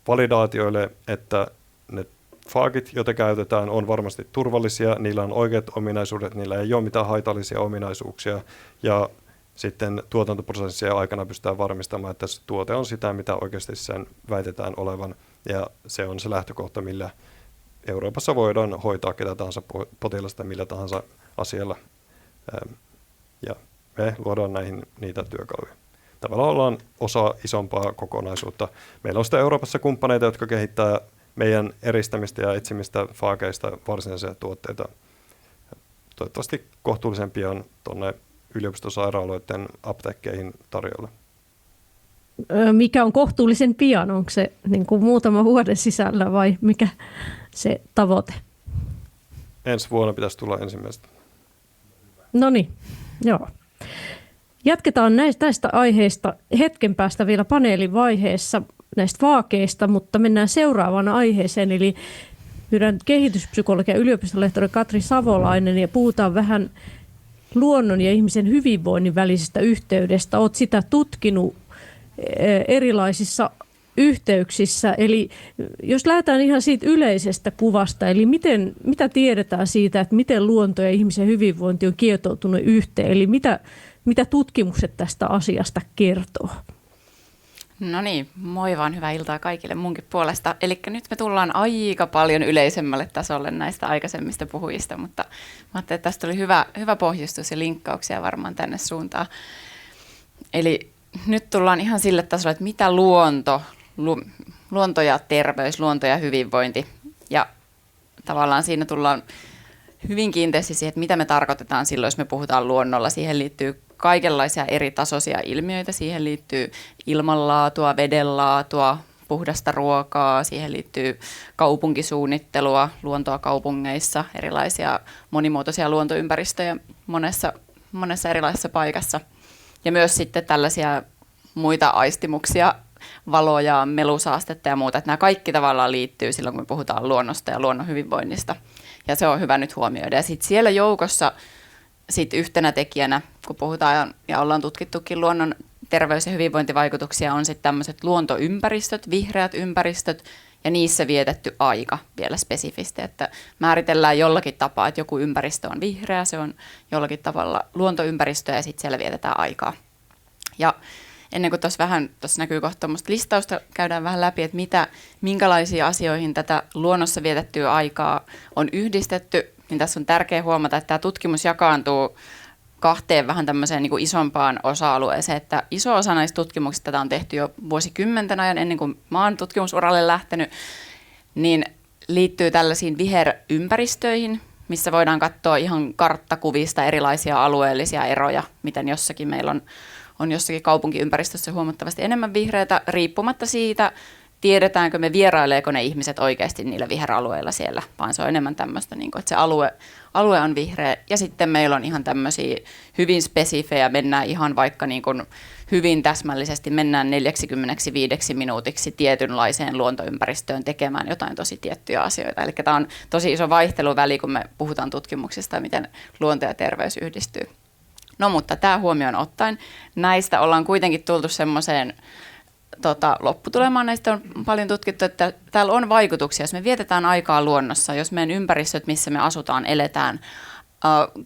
validaatioille, että ne faagit, joita käytetään, on varmasti turvallisia, niillä on oikeat ominaisuudet, niillä ei ole mitään haitallisia ominaisuuksia ja sitten tuotantoprosessien aikana pystytään varmistamaan, että se tuote on sitä, mitä oikeasti sen väitetään olevan. Ja se on se lähtökohta, millä Euroopassa voidaan hoitaa ketä tahansa potilasta millä tahansa asialla. Ja me luodaan näihin niitä työkaluja. Tavallaan ollaan osa isompaa kokonaisuutta. Meillä on sitä Euroopassa kumppaneita, jotka kehittää meidän eristämistä ja etsimistä faageista varsinaisia tuotteita. Toivottavasti kohtuullisen pian tuonne yliopistosairaaloiden apteekkeihin tarjolla. Mikä on kohtuullisen pian? Onko se niin kuin muutama vuoden sisällä vai mikä se tavoite? Ensi vuonna pitäisi tulla ensimmäistä. No niin, joo. Jatketaan näistä aiheista hetken päästä vielä paneelin vaiheessa näistä faageista, mutta mennään seuraavaan aiheeseen, eli pyydän kehityspsykologian yliopistolehtori Katri Savolainen ja puhutaan vähän luonnon ja ihmisen hyvinvoinnin välisestä yhteydestä. Olet sitä tutkinut erilaisissa yhteyksissä. Eli jos lähdetään ihan siitä yleisestä kuvasta, eli mitä tiedetään siitä, että miten luonto ja ihmisen hyvinvointi on kietoutunut yhteen, eli mitä tutkimukset tästä asiasta kertoo? No niin, moi vaan, hyvää iltaa kaikille munkin puolesta. Eli nyt me tullaan aika paljon yleisemmälle tasolle näistä aikaisemmista puhujista, mutta mä ajattelin, että tästä oli hyvä pohjustus ja linkkauksia varmaan tänne suuntaan. Eli nyt tullaan ihan sille tasolle, että mitä luonto ja terveys, luonto ja hyvinvointi. Ja tavallaan siinä tullaan hyvin kiinteästi siihen, että mitä me tarkoitetaan silloin, jos me puhutaan luonnolla. Siihen liittyy kaikenlaisia eri tasoisia ilmiöitä. Siihen liittyy ilmanlaatua, vedenlaatua, puhdasta ruokaa. Siihen liittyy kaupunkisuunnittelua, luontoa kaupungeissa, erilaisia monimuotoisia luontoympäristöjä monessa erilaisessa paikassa. Ja myös sitten tällaisia muita aistimuksia, valoja, melusaastetta ja muuta. Että nämä kaikki tavallaan liittyy silloin, kun me puhutaan luonnosta ja luonnon hyvinvoinnista. Ja se on hyvä nyt huomioida. Ja sitten siellä joukossa yhtenä tekijänä, kun puhutaan ja ollaan tutkittukin luonnon terveys- ja hyvinvointivaikutuksia, on sitten tämmöiset luontoympäristöt, vihreät ympäristöt ja niissä vietetty aika vielä spesifisti. Että määritellään jollakin tapaa, että joku ympäristö on vihreä, se on jollakin tavalla luontoympäristö ja sitten siellä vietetään aikaa. Ja ennen kuin tuossa näkyy kohta tuommoista listausta, käydään vähän läpi, että minkälaisia asioihin tätä luonnossa vietettyä aikaa on yhdistetty, niin tässä on tärkeää huomata, että tämä tutkimus jakaantuu kahteen vähän tämmöiseen niin kuin isompaan osa-alueeseen, että iso osa näistä tutkimuksista, tätä on tehty jo vuosikymmenten ajan ennen kuin mä oon tutkimusuralle lähtenyt, niin liittyy tällaisiin viherympäristöihin, missä voidaan katsoa ihan karttakuvista erilaisia alueellisia eroja, miten jossakin meillä on jossakin kaupunkiympäristössä huomattavasti enemmän vihreätä, riippumatta siitä, tiedetäänkö me vieraileeko ne ihmiset oikeasti niillä viheralueilla siellä, vaan se on enemmän tämmöistä, että se alue on vihreä. Ja sitten meillä on ihan tämmöisiä hyvin spesifejä, mennään ihan vaikka hyvin täsmällisesti, mennään 45 minuutiksi tietynlaiseen luontoympäristöön tekemään jotain tosi tiettyjä asioita. Eli tämä on tosi iso vaihteluväli, kun me puhutaan tutkimuksista ja miten luonto ja terveys yhdistyy. No mutta tämä huomioon ottaen, näistä ollaan kuitenkin tultu semmoiseen lopputulemaan, näistä on paljon tutkittu, että täällä on vaikutuksia, jos me vietetään aikaa luonnossa, jos meidän ympäristöt, missä me asutaan, eletään,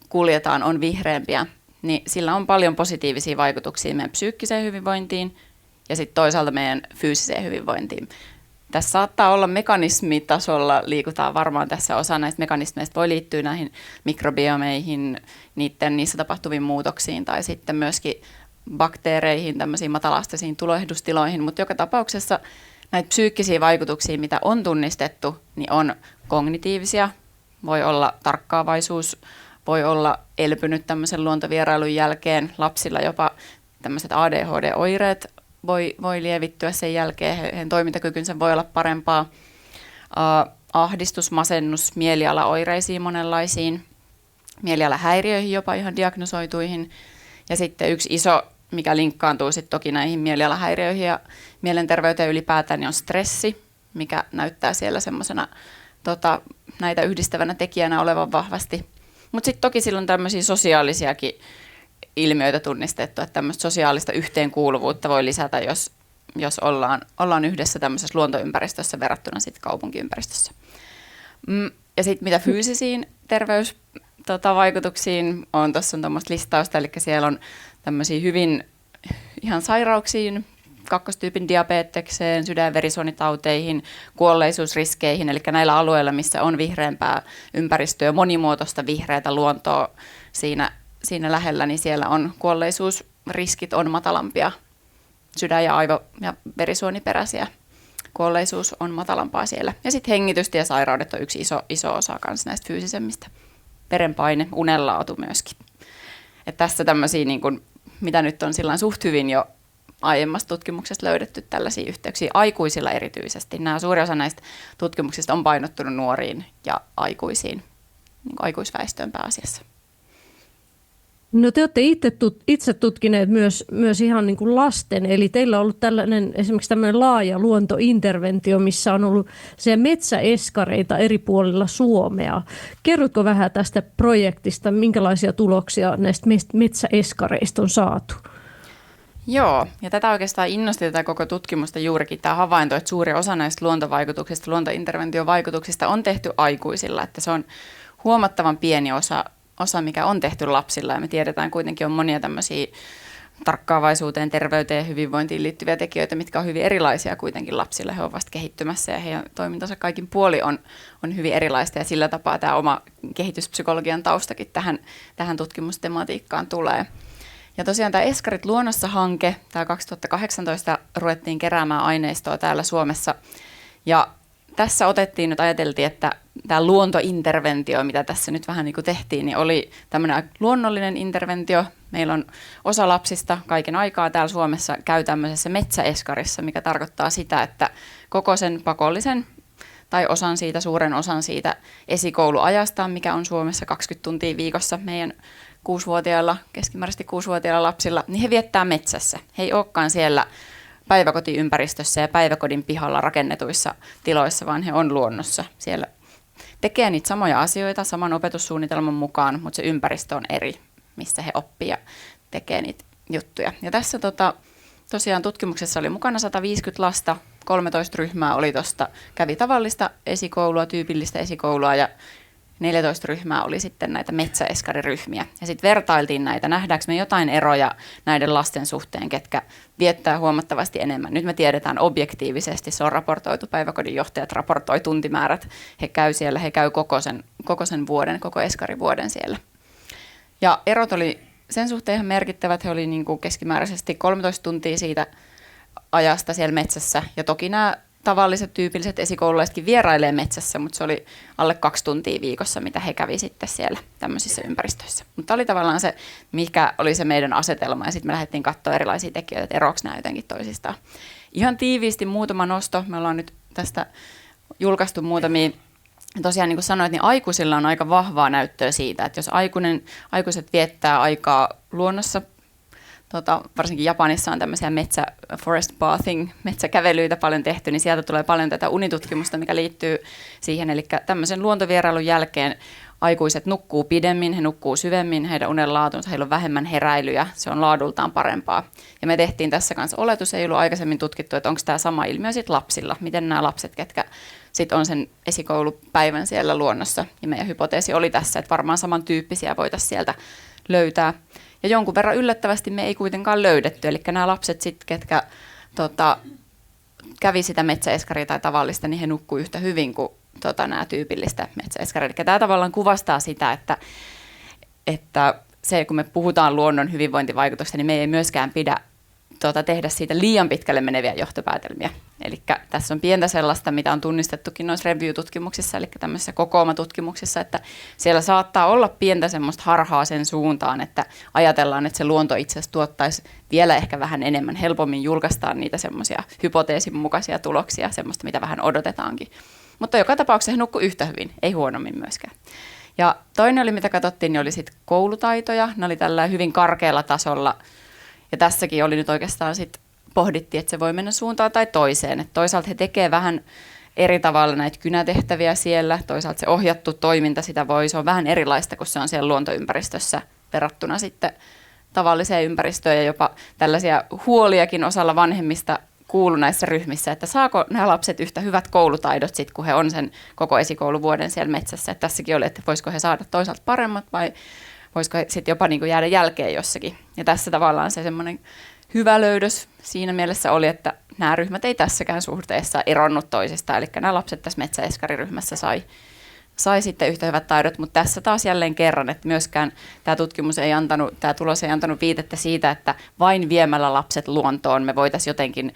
kuljetaan, on vihreämpiä, niin sillä on paljon positiivisia vaikutuksia meidän psyykkiseen hyvinvointiin ja sitten toisaalta meidän fyysiseen hyvinvointiin. Tässä saattaa olla mekanismitasolla, liikutaan varmaan tässä, osa näistä mekanismeista voi liittyä näihin mikrobiomeihin, niissä tapahtuviin muutoksiin tai sitten myöskin bakteereihin, tämmöisiin matalasteisiin tulehdustiloihin, mutta joka tapauksessa näitä psyykkisiä vaikutuksia, mitä on tunnistettu, niin on kognitiivisia, voi olla tarkkaavaisuus, voi olla elpynyt tämmöisen luontovierailun jälkeen, lapsilla jopa tämmöiset ADHD-oireet voi lievittyä sen jälkeen, heidän toimintakykynsä voi olla parempaa, ahdistus, masennus, mielialaoireisiin monenlaisiin, mielialahäiriöihin jopa ihan diagnosoituihin, ja sitten yksi iso, mikä linkkaantuu sitten toki näihin mielialahäiriöihin ja mielenterveyteen ylipäätään, niin on stressi, mikä näyttää siellä semmoisena näitä yhdistävänä tekijänä olevan vahvasti. Mutta sitten toki silloin tämmöisiä sosiaalisiakin ilmiöitä tunnistettu, että tämmöistä sosiaalista yhteenkuuluvuutta voi lisätä, jos ollaan yhdessä tämmöisessä luontoympäristössä verrattuna sitten kaupunkiympäristössä. Ja sitten mitä fyysisiin terveysvaikutuksiin on, tuossa on tuommoista listausta, eli siellä on tämmöisiä hyvin ihan sairauksiin, kakkostyypin diabetekseen, sydän- ja verisuonitauteihin, kuolleisuusriskeihin, eli näillä alueilla, missä on vihreämpää ympäristöä, monimuotoista vihreätä luontoa siinä lähellä, niin siellä on kuolleisuusriskit on matalampia, sydän- ja aivo- ja verisuoniperäisiä. Kuolleisuus on matalampaa siellä. Ja sitten hengitystiesairaudet on yksi iso osa kanssa näistä fyysisemmistä. Verenpaine, unenlaatu myöskin. Et tässä tämmöisiä, niin kun, mitä nyt on sillä suht hyvin jo aiemmasta tutkimuksesta löydetty tällaisia yhteyksiä aikuisilla erityisesti. Suuri osa näistä tutkimuksista on painottunut nuoriin ja aikuisiin, niin kuin aikuisväestöön pääasiassa. No te olette itse tutkineet myös ihan niin kuin lasten, eli teillä on ollut esimerkiksi tämmöinen laaja luontointerventio, missä on ollut metsäeskareita eri puolilla Suomea. Kerrotko vähän tästä projektista, minkälaisia tuloksia näistä metsäeskareista on saatu? Joo, ja tätä oikeastaan innosti tätä koko tutkimusta juurikin tämä havainto, että suuri osa näistä luontovaikutuksista, luontointerventiovaikutuksista on tehty aikuisilla, että se on huomattavan pieni osa, mikä on tehty lapsilla, ja me tiedetään kuitenkin on monia tämmöisiä tarkkaavaisuuteen, terveyteen ja hyvinvointiin liittyviä tekijöitä, mitkä on hyvin erilaisia kuitenkin lapsilla. He ovat vasta kehittymässä ja heidän toimintansa kaikin puoli on hyvin erilaista, ja sillä tapaa tämä oma kehityspsykologian taustakin tähän tutkimustematiikkaan tulee. Ja tosiaan tämä Eskarit luonnossa -hanke, tämä 2018 ruvettiin keräämään aineistoa täällä Suomessa, ja tässä ajateltiin, että tämä luontointerventio, mitä tässä nyt vähän niin kuin tehtiin, niin oli tämmöinen luonnollinen interventio. Meillä on osa lapsista kaiken aikaa täällä Suomessa käy tämmöisessä metsäeskarissa, mikä tarkoittaa sitä, että koko sen pakollisen tai suuren osan siitä esikouluajastaan, mikä on Suomessa 20 tuntia viikossa meidän 6-vuotiailla, keskimääräisesti 6-vuotiailla lapsilla, niin he viettää metsässä. He ei olekaan siellä päiväkotiympäristössä ja päiväkodin pihalla rakennetuissa tiloissa, vaan he on luonnossa. Siellä tekee niitä samoja asioita saman opetussuunnitelman mukaan, mutta se ympäristö on eri, missä he oppii ja tekee niitä juttuja. Ja tässä tosiaan tutkimuksessa oli mukana 150 lasta, 13 ryhmää oli kävi tavallista esikoulua, tyypillistä esikoulua, ja 14 ryhmää oli sitten näitä metsäeskariryhmiä. Ja sitten vertailtiin näitä, nähdäänkö me jotain eroja näiden lasten suhteen, ketkä viettää huomattavasti enemmän. Nyt me tiedetään objektiivisesti, se on raportoitu, päiväkodin johtajat raportoi tuntimäärät. He käy siellä, he käy koko sen vuoden, koko eskarivuoden siellä. Ja erot oli sen suhteen ihan merkittävät. He oli niin kuin keskimääräisesti 13 tuntia siitä ajasta siellä metsässä. Ja toki nämä tavalliset tyypilliset esikoululaisetkin vierailee metsässä, mutta se oli alle 2 tuntia viikossa, mitä he kävi sitten siellä tämmöisissä ympäristöissä. Mutta oli tavallaan se, mikä oli se meidän asetelma, ja sitten me lähdettiin katsoa erilaisia tekijöitä, että eroksi nämä jotenkin toisistaan. Ihan tiiviisti muutama nosto. Me ollaan nyt tästä julkaistu muutamia. Tosiaan niin kuin sanoit, niin aikuisilla on aika vahvaa näyttöä siitä, että jos aikuiset viettää aikaa luonnossa, varsinkin Japanissa on tämmöisiä forest bathing, metsäkävelyitä paljon tehty, niin sieltä tulee paljon tätä unitutkimusta, mikä liittyy siihen. Eli tämmöisen luontovierailun jälkeen aikuiset nukkuu pidemmin, he nukkuu syvemmin, heidän unen laatunsa, heillä on vähemmän heräilyjä, se on laadultaan parempaa. Ja me tehtiin tässä kanssa oletus, ei ollut aikaisemmin tutkittu, että onko tämä sama ilmiö sitten lapsilla, miten nämä lapset, ketkä sitten on sen esikoulupäivän siellä luonnossa. Ja meidän hypoteesi oli tässä, että varmaan samantyyppisiä voitaisiin sieltä löytää. Ja jonkun verran yllättävästi me ei kuitenkaan löydetty, eli nämä lapset sitten, ketkä kävi sitä metsäeskaria tai tavallista, niin he nukkuu yhtä hyvin kuin nämä tyypillistä metsäeskaria. Eli tämä tavallaan kuvastaa sitä, että se, kun me puhutaan luonnon hyvinvointivaikutuksista, niin me ei myöskään pidä tehdä siitä liian pitkälle meneviä johtopäätelmiä. Eli tässä on pientä sellaista, mitä on tunnistettukin noissa review-tutkimuksissa, eli tämmöisissä kokoomatutkimuksissa, että siellä saattaa olla pientä semmoista harhaa sen suuntaan, että ajatellaan, että se luonto itse asiassa tuottaisi vielä ehkä vähän enemmän, helpommin julkaistaan niitä semmoisia hypoteesin mukaisia tuloksia, semmoista, mitä vähän odotetaankin. Mutta joka tapauksessa he nukkuu yhtä hyvin, ei huonommin myöskään. Ja toinen oli, mitä katsottiin, niin oli sitten koulutaitoja. Ne oli tällä hyvin karkealla tasolla. Ja tässäkin oli nyt oikeastaan sitten pohdittiin, että se voi mennä suuntaan tai toiseen. Et toisaalta he tekevät vähän eri tavalla näitä kynätehtäviä siellä. Toisaalta se ohjattu toiminta, se on vähän erilaista, kun se on siellä luontoympäristössä verrattuna sitten tavalliseen ympäristöön. Ja jopa tällaisia huoliakin osalla vanhemmista kuulu näissä ryhmissä, että saako nämä lapset yhtä hyvät koulutaidot sitten, kun he on sen koko esikouluvuoden siellä metsässä. Et tässäkin oli, että voisiko he saada toisaalta paremmat vai voisiko he sitten jopa niin jäädä jälkeen jossakin. Ja tässä tavallaan se semmoinen hyvä löydös siinä mielessä oli, että nämä ryhmät ei tässäkään suhteessa eronnut toisistaan. Eli nämä lapset tässä metsäeskariryhmässä sai sitten yhtä hyvät taidot, mutta tässä taas jälleen kerran, että myöskään tämä tulos ei antanut viitettä siitä, että vain viemällä lapset luontoon me voitaisiin jotenkin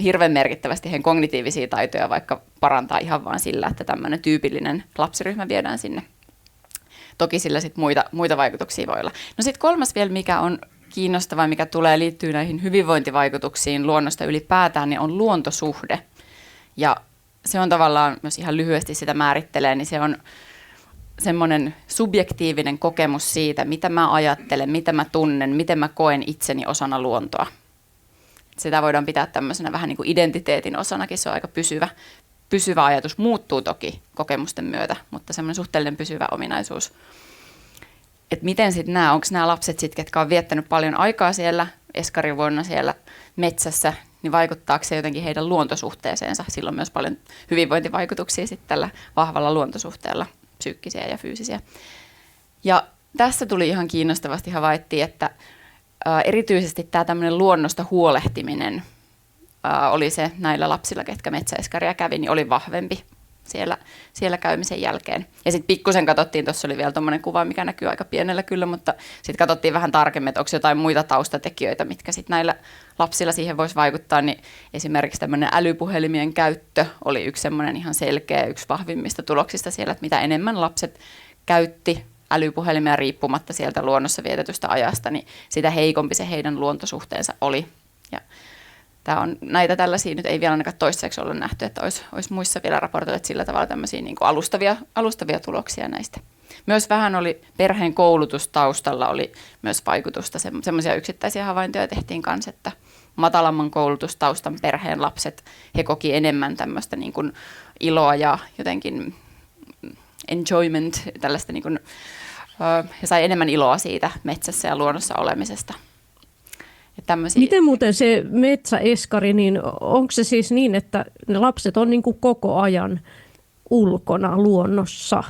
hirveän merkittävästi heidän kognitiivisia taitoja vaikka parantaa ihan vaan sillä, että tämmöinen tyypillinen lapsiryhmä viedään sinne. Toki sillä sitten muita vaikutuksia voi olla. No sitten kolmas vielä, mikä on kiinnostava, mikä liittyy näihin hyvinvointivaikutuksiin luonnosta ylipäätään, niin on luontosuhde. Ja se on tavallaan, jos ihan lyhyesti sitä määrittelee, niin se on semmoinen subjektiivinen kokemus siitä, mitä mä ajattelen, mitä mä tunnen, miten mä koen itseni osana luontoa. Sitä voidaan pitää tämmöisenä vähän niin kuin identiteetin osanakin, se on aika pysyvä ajatus, muuttuu toki kokemusten myötä, mutta semmoinen suhteellinen pysyvä ominaisuus. Että miten sitten onko nämä lapset sitten, ketkä on viettänyt paljon aikaa siellä eskarivuonna siellä metsässä, niin vaikuttaako se jotenkin heidän luontosuhteeseensa? Sillä on myös paljon hyvinvointivaikutuksia sitten tällä vahvalla luontosuhteella, psyykkisiä ja fyysisiä. Ja tässä tuli ihan kiinnostavasti havaittiin, että erityisesti tämä tämmöinen luonnosta huolehtiminen oli se näillä lapsilla, ketkä metsäeskaria kävi, niin oli vahvempi siellä käymisen jälkeen. Ja sitten pikkusen katsottiin, tuossa oli vielä tuommoinen kuva, mikä näkyy aika pienellä kyllä, mutta sitten katsottiin vähän tarkemmin, että onko jotain muita taustatekijöitä, mitkä sitten näillä lapsilla siihen voisi vaikuttaa, niin esimerkiksi tämmöinen älypuhelimien käyttö oli yksi semmoinen ihan selkeä, yksi vahvimmista tuloksista siellä, että mitä enemmän lapset käytti älypuhelimia riippumatta sieltä luonnossa vietetystä ajasta, niin sitä heikompi se heidän luontosuhteensa oli. Ja tämä on näitä tällaisia, nyt ei vielä ainakaan toistaiseksi olla nähty, että olisi muissa vielä raportoitu sillä tavalla tämmöisiä niin kuin alustavia tuloksia näistä. Myös vähän oli perheen koulutustaustalla oli myös vaikutusta, semmoisia yksittäisiä havaintoja tehtiin kanssa, että matalamman koulutustaustan perheen lapset, he koki enemmän tämmöistä niin kuin iloa ja jotenkin enjoyment, tällaista niin kuin, he sai enemmän iloa siitä metsässä ja luonnossa olemisesta. Miten muuten se metsäeskari, niin onko se siis niin, että ne lapset on niin kuin koko ajan ulkona luonnossa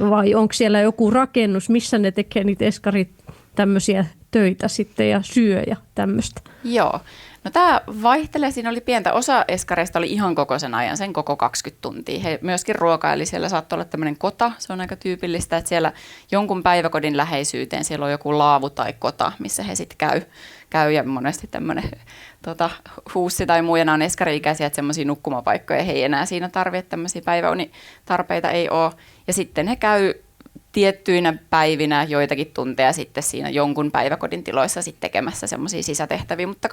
vai onko siellä joku rakennus, missä ne tekee niitä eskarit tämmöisiä töitä sitten ja syö ja tämmöistä? Joo. No tämä vaihtelee, siinä oli pientä. Osa eskareista oli ihan koko sen ajan, sen koko 20 tuntia. He myöskin ruokaili, siellä saattoi olla tämmöinen kota, se on aika tyypillistä, että siellä jonkun päiväkodin läheisyyteen siellä on joku laavu tai kota, missä he sitten käy ja monesti tämmöinen huussi tai muu, ja nämä on eskari-ikäisiä, että semmoisia nukkumapaikkoja he ei enää siinä tarvitse, tämmöisiä päiväunitarpeita ei ole. Ja sitten he käy tiettyinä päivinä joitakin tunteja sitten siinä jonkun päiväkodin tiloissa sitten tekemässä semmoisia sisätehtäviä, mutta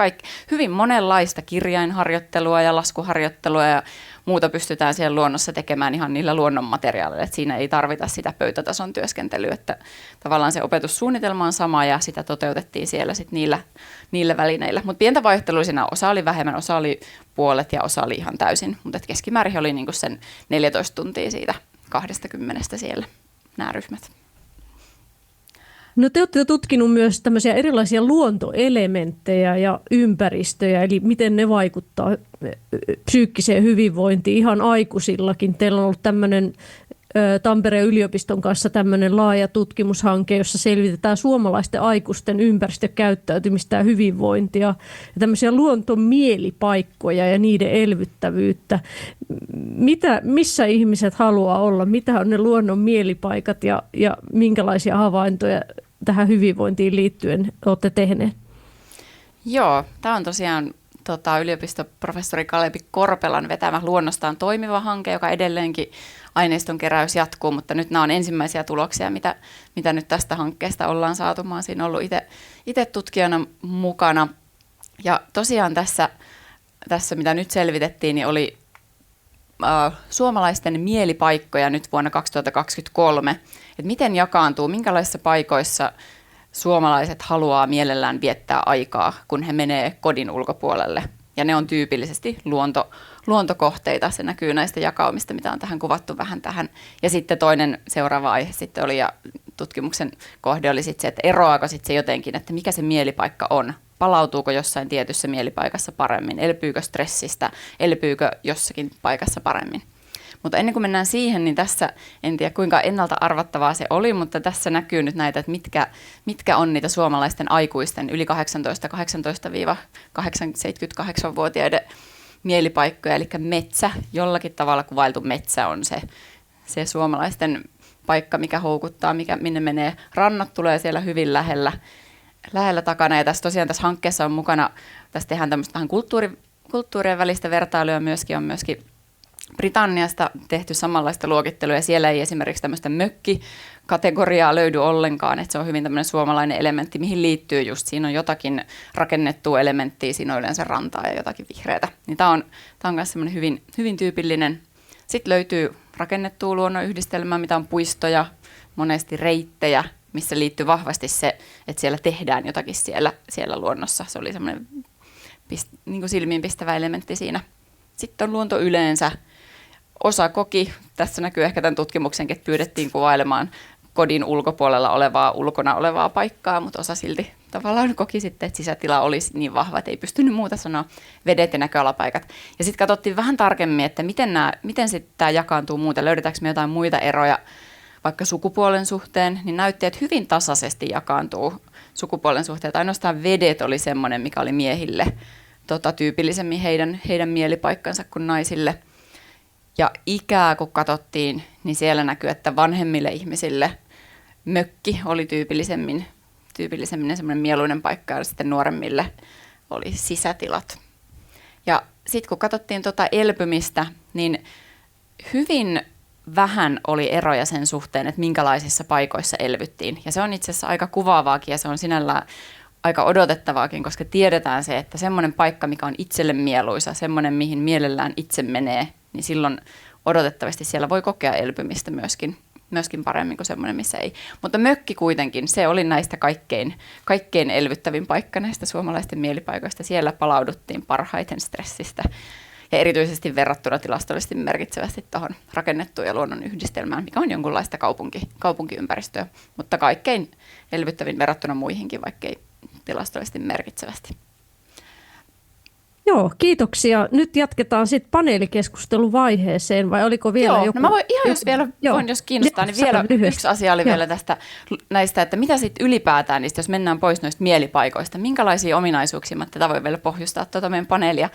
hyvin monenlaista kirjainharjoittelua ja laskuharjoittelua ja muuta pystytään siellä luonnossa tekemään ihan niillä luonnonmateriaaleilla, että siinä ei tarvita sitä pöytätason työskentelyä, että tavallaan se opetussuunnitelma on sama ja sitä toteutettiin siellä sitten niillä välineillä, mutta pientä vaihtelua siinä osa oli vähemmän, osa oli puolet ja osa oli ihan täysin, mutta keskimäärin oli niinku sen 14 tuntia siitä 20 siellä nämä ryhmät. No te olette tutkinut myös tämmöisiä erilaisia luontoelementtejä ja ympäristöjä, eli miten ne vaikuttaa psyykkiseen hyvinvointiin ihan aikuisillakin. Teillä on ollut tämmöinen Tampereen yliopiston kanssa tämmöinen laaja tutkimushanke, jossa selvitetään suomalaisten aikuisten ympäristökäyttäytymistä ja hyvinvointia ja tämmöisiä luontomielipaikkoja ja niiden elvyttävyyttä. Missä ihmiset haluaa olla? Mitä on ne luonnon mielipaikat ja minkälaisia havaintoja tähän hyvinvointiin liittyen olette tehneet? Joo, tämä on tosiaan yliopistoprofessori Kalevi Korpelan vetämä luonnostaan toimiva hanke, joka edelleenkin aineiston keräys jatkuu, mutta nyt nämä on ensimmäisiä tuloksia, mitä nyt tästä hankkeesta ollaan saatu. Mä oon siinä ollut itse tutkijana mukana. Ja tosiaan tässä mitä nyt selvitettiin, niin oli suomalaisten mielipaikkoja nyt vuonna 2023, että miten jakaantuu, minkälaisissa paikoissa suomalaiset haluaa mielellään viettää aikaa, kun he menee kodin ulkopuolelle. Ja ne on tyypillisesti luontokohteita. Se näkyy näistä jakaumista, mitä on tähän kuvattu vähän tähän. Ja sitten toinen seuraava aihe sitten oli, ja tutkimuksen kohde oli sitten se, että eroaako sitten se jotenkin, että mikä se mielipaikka on. Palautuuko jossain tietyssä mielipaikassa paremmin? Elpyykö stressistä? Elpyykö jossakin paikassa paremmin? Mutta ennen kuin mennään siihen, niin tässä, en tiedä kuinka ennalta arvattavaa se oli, mutta tässä näkyy nyt näitä, että mitkä on niitä suomalaisten aikuisten yli 18-78-vuotiaiden mielipaikkoja. Eli metsä, jollakin tavalla kuvailtu metsä on se suomalaisten paikka, mikä houkuttaa, minne menee. Rannat tulee siellä hyvin lähellä takana. Ja tässä hankkeessa on mukana, tässä tehdään tämmöistä vähän kulttuurien välistä vertailua myöskin, on myöskin Britanniasta tehty samanlaista luokittelua, ja siellä ei esimerkiksi tämmöistä mökkikategoriaa löydy ollenkaan, että se on hyvin tämmöinen suomalainen elementti, mihin liittyy just, siinä on jotakin rakennettua elementtiä, siinä on yleensä rantaa ja jotakin vihreätä. Niin tämä on myös semmoinen hyvin, hyvin tyypillinen. Sitten löytyy rakennettua luonnonyhdistelmää, mitä on puistoja, monesti reittejä, missä liittyy vahvasti se, että siellä tehdään jotakin siellä luonnossa. Se oli semmoinen niin kuin silmiinpistävä elementti siinä. Sitten on luonto yleensä. Osa koki, tässä näkyy ehkä tämän tutkimuksenkin, että pyydettiin kuvailemaan kodin ulkopuolella ulkona olevaa paikkaa, mutta osa silti tavallaan koki sitten, että sisätila olisi niin vahva, että ei pystynyt muuta sanoa, vedet ja näköalapaikat. Ja sitten katsottiin vähän tarkemmin, että miten sitten tämä jakaantuu muuten, löydetäänkö me jotain muita eroja vaikka sukupuolen suhteen, niin näytti, että hyvin tasaisesti jakaantuu sukupuolen suhteen. Ainoastaan vedet oli semmoinen, mikä oli miehille tyypillisemmin heidän mielipaikkansa kuin naisille. Ja ikää kun katsottiin, niin siellä näkyy, että vanhemmille ihmisille mökki oli tyypillisemmin semmoinen mieluinen paikka, ja sitten nuoremmille oli sisätilat. Ja sitten kun katsottiin elpymistä, niin hyvin vähän oli eroja sen suhteen, että minkälaisissa paikoissa elvyttiin. Ja se on itse asiassa aika kuvaavaakin, ja se on sinällään aika odotettavaakin, koska tiedetään se, että semmoinen paikka, mikä on itselle mieluisa, semmoinen, mihin mielellään itse menee, niin silloin odotettavasti siellä voi kokea elpymistä myöskin paremmin kuin semmoinen, missä ei. Mutta mökki kuitenkin, se oli näistä kaikkein elvyttävin paikka näistä suomalaisten mielipaikoista. Siellä palauduttiin parhaiten stressistä ja erityisesti verrattuna tilastollisesti merkitsevästi tuohon rakennettuun ja luonnon yhdistelmään, mikä on jonkunlaista kaupunkiympäristöä, mutta kaikkein elvyttävin verrattuna muihinkin, vaikkei tilastollisesti merkitsevästi. Joo, kiitoksia. Nyt jatketaan sitten paneelikeskusteluvaiheeseen, vai oliko vielä joku? No mä voin jos kiinnostaa, niin vielä yksi asia oli vielä näistä, että mitä sitten ylipäätään niistä, jos mennään pois noista mielipaikoista, minkälaisia ominaisuuksia, mä tätä voi vielä pohjustaa meidän paneelia,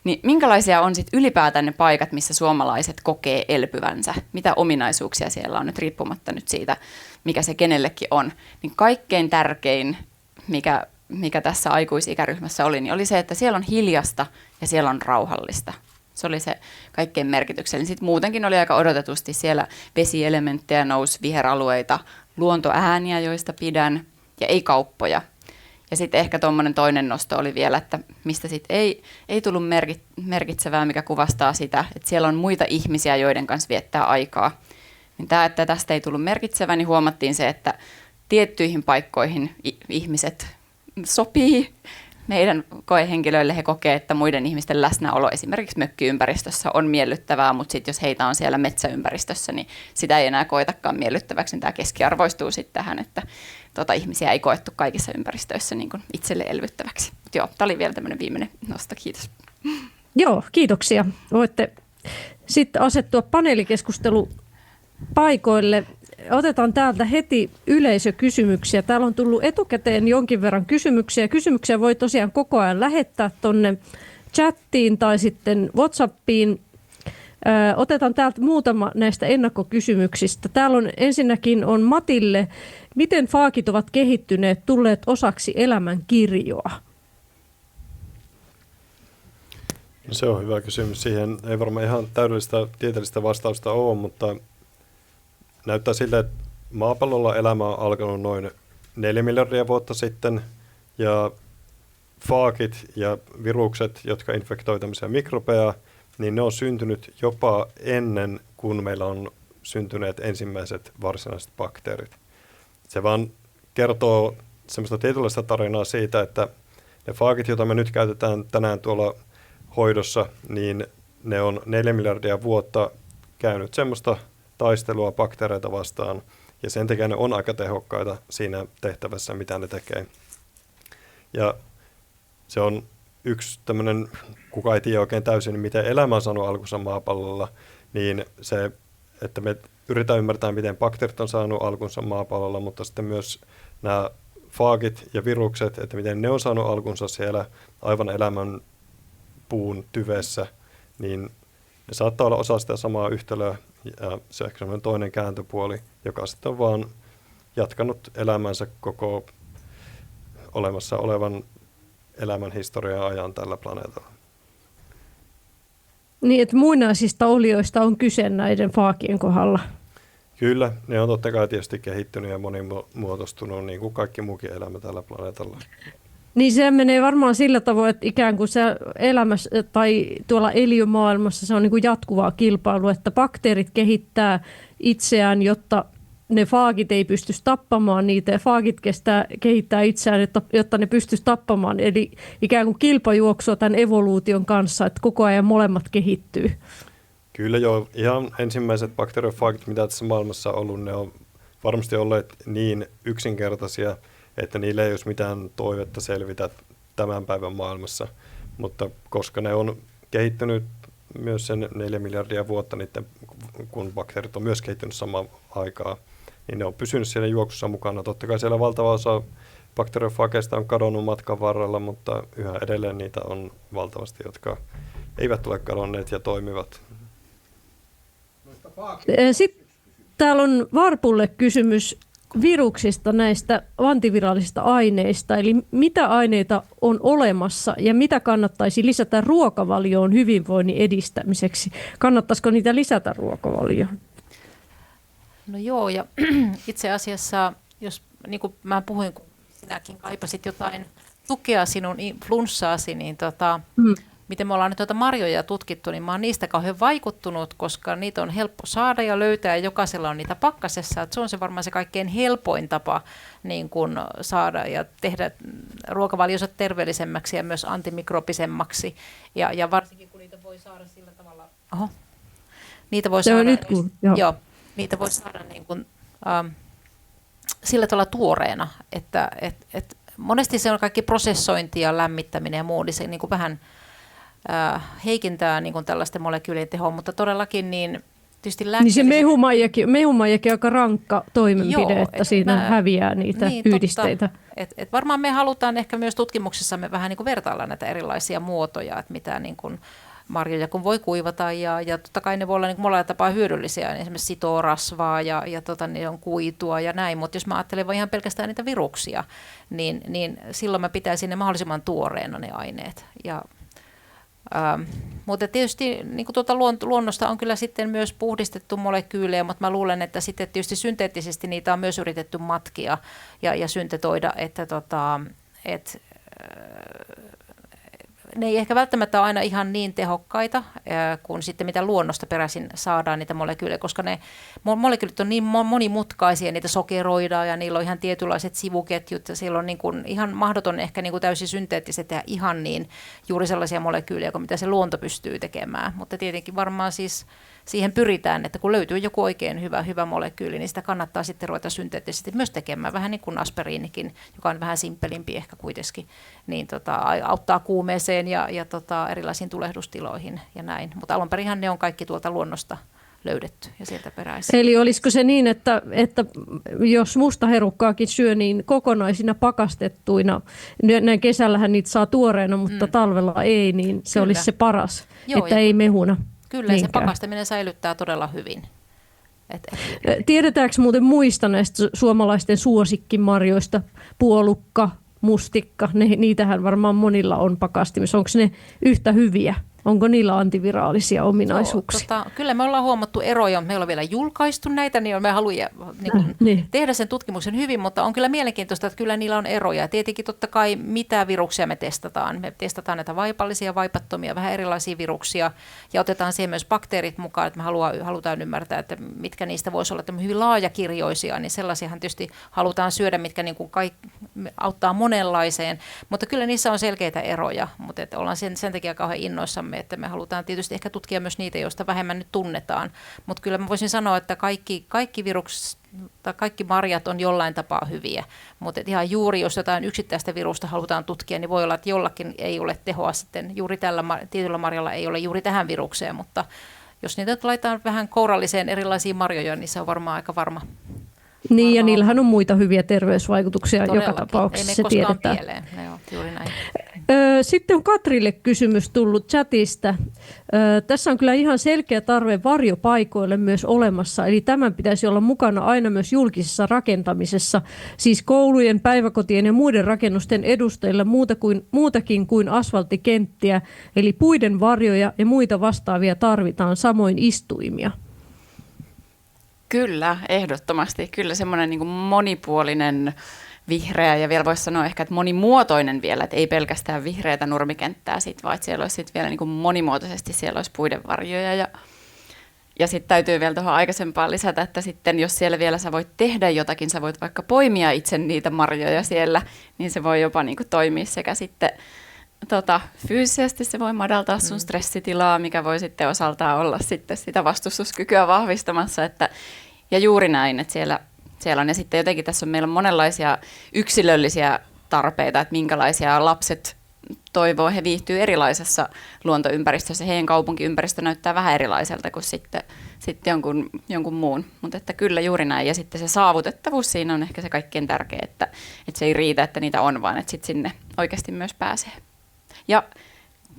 niin minkälaisia on sitten ylipäätään ne paikat, missä suomalaiset kokee elpyvänsä? Mitä ominaisuuksia siellä on nyt riippumatta nyt siitä, mikä se kenellekin on? Niin kaikkein tärkein, mikä tässä aikuisikäryhmässä oli, niin oli se, että siellä on hiljasta ja siellä on rauhallista. Se oli se kaikkein merkityksellinen. Sitten muutenkin oli aika odotetusti siellä vesielementtejä, nousi viheralueita, luontoääniä, joista pidän, ja ei kauppoja. Ja sitten ehkä tuommoinen toinen nosto oli vielä, että mistä sitten ei tullut merkitsevää, mikä kuvastaa sitä, että siellä on muita ihmisiä, joiden kanssa viettää aikaa. Niin tämä, että tästä ei tullut merkitsevää, niin huomattiin se, että tiettyihin paikkoihin ihmiset sopii meidän koehenkilöille. He kokee, että muiden ihmisten läsnäolo esimerkiksi mökkiympäristössä on miellyttävää, mutta sitten jos heitä on siellä metsäympäristössä, niin sitä ei enää koetakaan miellyttäväksi. Niin tämä keskiarvoistuu sitten tähän, että ihmisiä ei koettu kaikissa ympäristöissä niin kuin itselle elvyttäväksi. Mutta joo, tämä oli vielä tämmöinen viimeinen nosto. Kiitos. Joo, kiitoksia. Voitte sitten asettua paneelikeskustelu paikoille. Otetaan täältä heti yleisökysymyksiä. Täällä on tullut etukäteen jonkin verran kysymyksiä. Kysymyksiä voi tosiaan koko ajan lähettää tuonne chattiin tai sitten WhatsAppiin. Otetaan täältä muutama näistä ennakkokysymyksistä. Täällä on ensinnäkin on Matille. Miten faakit ovat kehittyneet, tulleet osaksi elämän kirjoa? No se on hyvä kysymys. Siihen ei varmaan ihan täydellistä tieteellistä vastausta ole, mutta näyttää siltä, että maapallolla elämä on alkanut noin 4 miljardia vuotta sitten, ja faakit ja virukset, jotka infektoivat tämmöisiä mikrobeja, niin ne on syntynyt jopa ennen kuin meillä on syntyneet ensimmäiset varsinaiset bakteerit. Se vaan kertoo semmoista tietynlaista tarinaa siitä, että ne faakit, joita me nyt käytetään tänään tuolla hoidossa, niin ne on 4 miljardia vuotta käynyt semmoista taistelua bakteereita vastaan, ja sen takia ne on aika tehokkaita siinä tehtävässä, mitä ne tekee. Ja se on yksi tämmöinen, kuka ei tiedä oikein täysin, miten elämä on saanut alkunsa maapallolla, niin se, että me yritetään ymmärtää, miten bakteerit on saanut alkunsa maapallolla, mutta sitten myös nämä faagit ja virukset, että miten ne on saanut alkunsa siellä aivan elämän puun tyvessä, niin ne saattaa olla osa sitä samaa yhtälöä, ja se on ehkä sellainen toinen kääntöpuoli, joka sitten on vaan jatkanut elämänsä koko olemassa olevan elämän historian ajan tällä planeetalla. Niin, että muinaisista olioista on kyse näiden faakien kohdalla. Kyllä, ne on totta kai tietysti kehittynyt ja monimuotoistunut, niin kuin kaikki muukin elämä tällä planeetalla. Niin se menee varmaan sillä tavoin, että ikään kuin se elämässä tai tuolla eliömaailmassa se on niin kuin jatkuvaa kilpailua, että bakteerit kehittää itseään, jotta ne faagit ei pystyisi tappamaan niitä ja faagit kehittää itseään, jotta ne pystyisi tappamaan. Eli ikään kuin kilpajuoksua tämän evoluution kanssa, että koko ajan molemmat kehittyy. Kyllä joo, ihan ensimmäiset bakteriofaagit, mitä tässä maailmassa on ollut, ne on varmasti olleet niin yksinkertaisia, että niillä ei olisi mitään toivetta selvitä tämän päivän maailmassa, mutta koska ne on kehittynyt myös sen 4 miljardia vuotta, niiden, kun bakteerit on myös kehittynyt samaan aikaan, niin ne on pysynyt siellä juoksussa mukana. Totta kai siellä valtava osa bakteriofaageista on kadonnut matkan varrella, mutta yhä edelleen niitä on valtavasti, jotka eivät ole kadonneet ja toimivat. Sitten täällä on Varpulle kysymys viruksista, näistä antiviraalisista aineista. Eli mitä aineita on olemassa ja mitä kannattaisi lisätä ruokavalioon hyvinvoinnin edistämiseksi? Kannattaisiko niitä lisätä ruokavalioon? No joo, ja itse asiassa, jos niin kuin mä puhuin, kun sinäkin kaipasit jotain tukea sinun flunssaasi, niin miten me ollaan nyt marjoja tutkittu, niin mä oon niistä kauhean vaikuttunut, koska niitä on helppo saada ja löytää, ja jokaisella on niitä pakkasessa. Että se on se varmaan se kaikkein helpoin tapa niin kun saada ja tehdä ruokavalionsa terveellisemmäksi ja myös antimikrobisemmaksi. Ja varsinkin kun niitä voi saada sillä tavalla... Niitä voi saada, niitä voi saada niin kun, sillä tavalla tuoreena, että monesti se on kaikki prosessointi ja lämmittäminen ja muu, niin se niin kuin vähän heikentää niin kuin tällaisten molekyylien tehoa, mutta todellakin niin tietysti niin se mehumaijakin on aika rankka toimenpide, että siinä häviää niitä yhdisteitä. Et varmaan me halutaan ehkä myös tutkimuksessamme vähän niin kuin vertailla näitä erilaisia muotoja, että mitä niin kuin marjoja kun voi kuivata ja totta kai ne voi olla niin monella tapaa hyödyllisiä, esimerkiksi sitoo rasvaa ja ne on kuitua ja näin, mutta jos mä ajattelen vain ihan pelkästään niitä viruksia, niin silloin mä pitäisin ne mahdollisimman tuoreena ne aineet. Mutta tietysti niin luonnosta on kyllä sitten myös puhdistettu molekyylejä, mutta mä luulen, että sitten tietysti synteettisesti niitä on myös yritetty matkia ja syntetoida, että ne ei ehkä välttämättä ole aina ihan niin tehokkaita kuin sitten mitä luonnosta peräisin saadaan niitä molekyylejä, koska ne molekyylit on niin monimutkaisia, niitä sokeroidaan ja niillä on ihan tietynlaiset sivuketjut ja siellä on niin kuin ihan mahdoton ehkä niin kuin täysin synteettiset ja ihan niin juuri sellaisia molekyylejä kuin mitä se luonto pystyy tekemään, mutta tietenkin varmaan siis siihen pyritään, että kun löytyy joku oikein hyvä molekyyli, niin sitä kannattaa sitten ruveta synteettisesti myös tekemään, vähän niin kuin aspiriinikin, joka on vähän simppelimpi ehkä kuitenkin, niin auttaa kuumeeseen ja erilaisiin tulehdustiloihin ja näin. Mutta alun perinhan ne on kaikki tuolta luonnosta löydetty ja sieltä peräisin. Eli olisiko se niin, että jos mustaherukkaakin syö, niin kokonaisina pakastettuina, näin kesällähän niitä saa tuoreena, mutta talvella ei, niin se Kyllä. olisi se paras, Joo, että ja ei mehuna. Kyllä, ja se niinkään. pakastaminen säilyttää todella hyvin. Tiedetäänkö muuten muista näistä suomalaisten suosikkimarjoista, puolukka, mustikka, niitähän varmaan monilla on pakastimissa. Onko ne yhtä hyviä? Onko niillä antiviraalisia ominaisuuksia? Kyllä me ollaan huomattu eroja, me ollaan vielä julkaistu näitä, niin me haluamme niin. tehdä sen tutkimuksen hyvin, mutta on kyllä mielenkiintoista, että kyllä niillä on eroja. Tietenkin totta kai mitä viruksia me testataan. Me testataan näitä vaipallisia, vaipattomia, vähän erilaisia viruksia ja otetaan siihen myös bakteerit mukaan, että me halutaan ymmärtää, että mitkä niistä voisi olla hyvin laajakirjoisia, niin sellaisiahan tietysti halutaan syödä, mitkä niin kuin auttaa monenlaiseen, mutta kyllä niissä on selkeitä eroja, mutta että ollaan sen takia kauhean innoissamme, että me halutaan tietysti ehkä tutkia myös niitä, joista vähemmän nyt tunnetaan. Mutta kyllä mä voisin sanoa, että kaikki virukset tai kaikki marjat on jollain tapaa hyviä. Mutta ihan juuri, jos jotain yksittäistä virusta halutaan tutkia, niin voi olla, että jollakin ei ole tehoa sitten. Juuri tällä tietyllä marjalla ei ole juuri tähän virukseen, mutta jos niitä laitetaan vähän kouralliseen erilaisiin marjoja, niin se on varmaan aika varma. Niin, ja niillähän on muita hyviä terveysvaikutuksia Todellakin. joka tapauksessa, Ei se mene koskaan tiedetään. pieleen. Joo, juuri näin. Sitten on Katrille kysymys tullut chatista. Tässä on kyllä ihan selkeä tarve varjopaikoille myös olemassa, eli tämän pitäisi olla mukana aina myös julkisessa rakentamisessa, siis koulujen, päiväkotien ja muiden rakennusten edustajilla muutakin kuin asfalttikenttiä, eli puiden varjoja ja muita vastaavia tarvitaan, samoin istuimia. Kyllä, ehdottomasti. Kyllä semmoinen niin kuin monipuolinen vihreä ja vielä voisi sanoa ehkä, että monimuotoinen vielä, että ei pelkästään vihreätä nurmikenttää sit, vaan että siellä olisi sit vielä niin kuin monimuotoisesti, siellä olisi puiden varjoja ja sitten täytyy vielä tuohon aikaisempaan lisätä, että sitten jos siellä vielä sä voit tehdä jotakin, sä voit vaikka poimia itse niitä marjoja siellä, niin se voi jopa niin kuin toimia sekä sitten fyysisesti se voi madaltaa sun stressitilaa, mikä voi sitten osaltaan olla sitten sitä vastustuskykyä vahvistamassa, ja juuri näin, että siellä on, ja sitten jotenkin tässä on meillä monenlaisia yksilöllisiä tarpeita, että minkälaisia lapset toivoo, he viihtyy erilaisessa luontoympäristössä, heidän kaupunkiympäristö näyttää vähän erilaiselta kuin sitten jonkun muun, mutta että kyllä juuri näin, ja sitten se saavutettavuus siinä on ehkä se kaikkein tärkein, että se ei riitä, että niitä on, vaan että sitten sinne oikeasti myös pääsee. Ja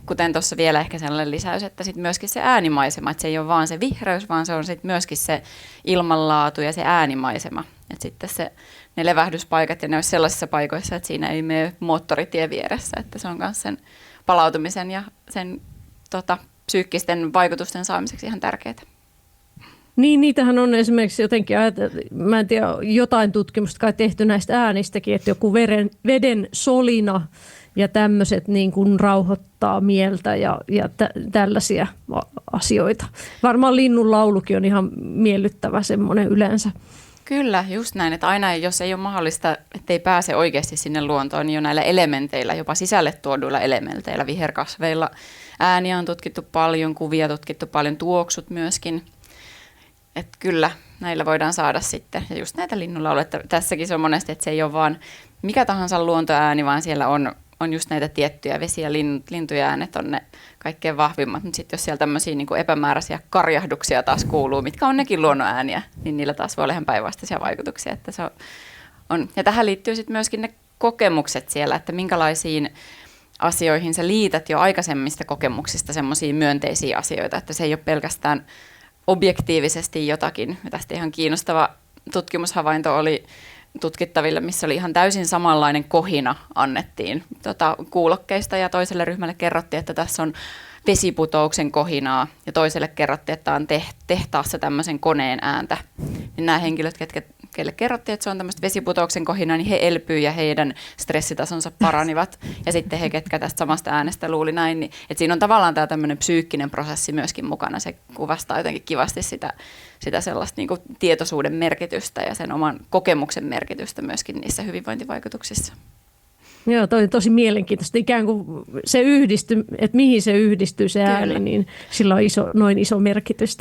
kuten tuossa vielä ehkä sellainen lisäys, että sitten myöskin se äänimaisema, että se ei ole vaan se vihreys, vaan se on sitten myöskin se ilmanlaatu ja se äänimaisema. Että sitten ne levähdyspaikat ja ne olisi sellaisissa paikoissa, että siinä ei mene moottoritie vieressä, että se on myös sen palautumisen ja sen psyykkisten vaikutusten saamiseksi ihan tärkeää. Niin, niitähän on esimerkiksi jotenkin mä en tiedä, jotain tutkimusta kai tehty näistä äänistäkin, että joku veden solina ja tämmöiset niin kuin rauhoittaa mieltä ja tällaisia asioita. Varmaan linnun laulukin on ihan miellyttävä semmoinen yleensä. Kyllä, just näin, että aina jos ei ole mahdollista, ettei pääse oikeasti sinne luontoon, niin jo näillä elementeillä, jopa sisälle tuoduilla elementeillä, viherkasveilla, ääniä on tutkittu paljon, kuvia tutkittu paljon, tuoksut myöskin. Että kyllä, näillä voidaan saada sitten, ja just näitä linnunlauluja, että tässäkin se on monesti, että se ei ole vaan mikä tahansa luontoääni, vaan siellä on just näitä tiettyjä vesi- ja lintuja äänet on ne kaikkein vahvimmat. Mutta sitten jos siellä tämmöisiä niin kuin epämääräisiä karjahduksia taas kuuluu, mitkä on nekin luonnonääniä, niin niillä taas voi olla ihan päinvastaisia vaikutuksia. Että se on. Ja tähän liittyy sitten myöskin ne kokemukset siellä, että minkälaisiin asioihin sä liität jo aikaisemmista kokemuksista semmoisia myönteisiä asioita, että se ei ole pelkästään objektiivisesti jotakin. Ja tästä ihan kiinnostava tutkimushavainto oli tutkittaville, missä oli ihan täysin samanlainen kohina annettiin kuulokkeista ja toiselle ryhmälle kerrottiin, että tässä on vesiputouksen kohinaa ja toiselle kerrottiin, että on tehtaassa tämmöisen koneen ääntä. Niin nämä henkilöt, keille kerrottiin, että se on tämmöistä vesiputouksen kohinaa, niin he elpyivät ja heidän stressitasonsa paranivat. Ja sitten he, ketkä tästä samasta äänestä luuli näin, niin että siinä on tavallaan tämä tämmöinen psyykkinen prosessi myöskin mukana. Se kuvastaa jotenkin kivasti sitä sellaista niin kuin tietoisuuden merkitystä ja sen oman kokemuksen merkitystä myöskin niissä hyvinvointivaikutuksissa. Joo, toi on tosi mielenkiintoista. Ikään kuin se yhdistyy, että mihin se yhdistyy se ääni, niin sillä on noin iso merkitys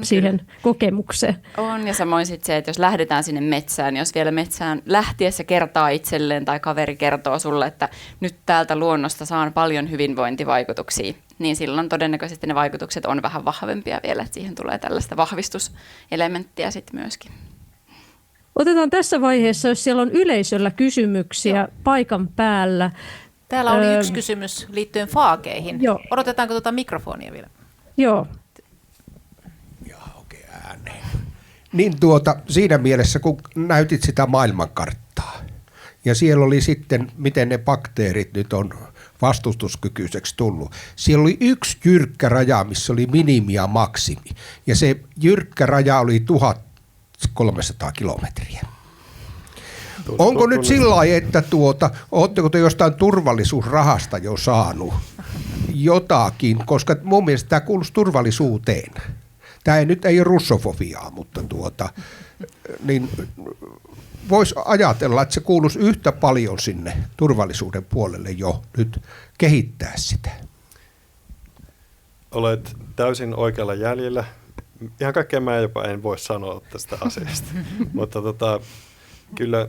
siihen kokemukseen. On, ja samoin sitten se, että jos lähdetään sinne metsään, niin jos vielä metsään lähtiessä kertaa itselleen tai kaveri kertoo sulle, että nyt täältä luonnosta saan paljon hyvinvointivaikutuksia, niin silloin todennäköisesti ne vaikutukset on vähän vahvempia vielä, että siihen tulee tällaista vahvistuselementtiä sitten myöskin. Otetaan tässä vaiheessa, jos siellä on yleisöllä kysymyksiä paikan päällä. Täällä oli yksi kysymys liittyen faakeihin. Joo. Odotetaanko tuota mikrofonia vielä? Joo. Okei, ääneen. Niin siinä mielessä, kun näytit sitä maailmankarttaa, ja siellä oli sitten, miten ne bakteerit nyt on vastustuskykyiseksi tullut. Siellä oli yksi jyrkkä raja, missä oli minimi ja maksimi, ja se jyrkkä raja oli 1300 kilometriä. Onko nyt sillä lailla, että ootteko te jostain turvallisuusrahasta jo saanut jotakin, koska mun mielestä tämä kuuluisi turvallisuuteen. Tämä ei ole russofobiaa, mutta niin voisi ajatella, että se kuuluisi yhtä paljon sinne turvallisuuden puolelle jo nyt kehittää sitä. Olet täysin oikealla jäljellä. Ihan kaikkea mä jopa en voi sanoa tästä asiasta, mutta kyllä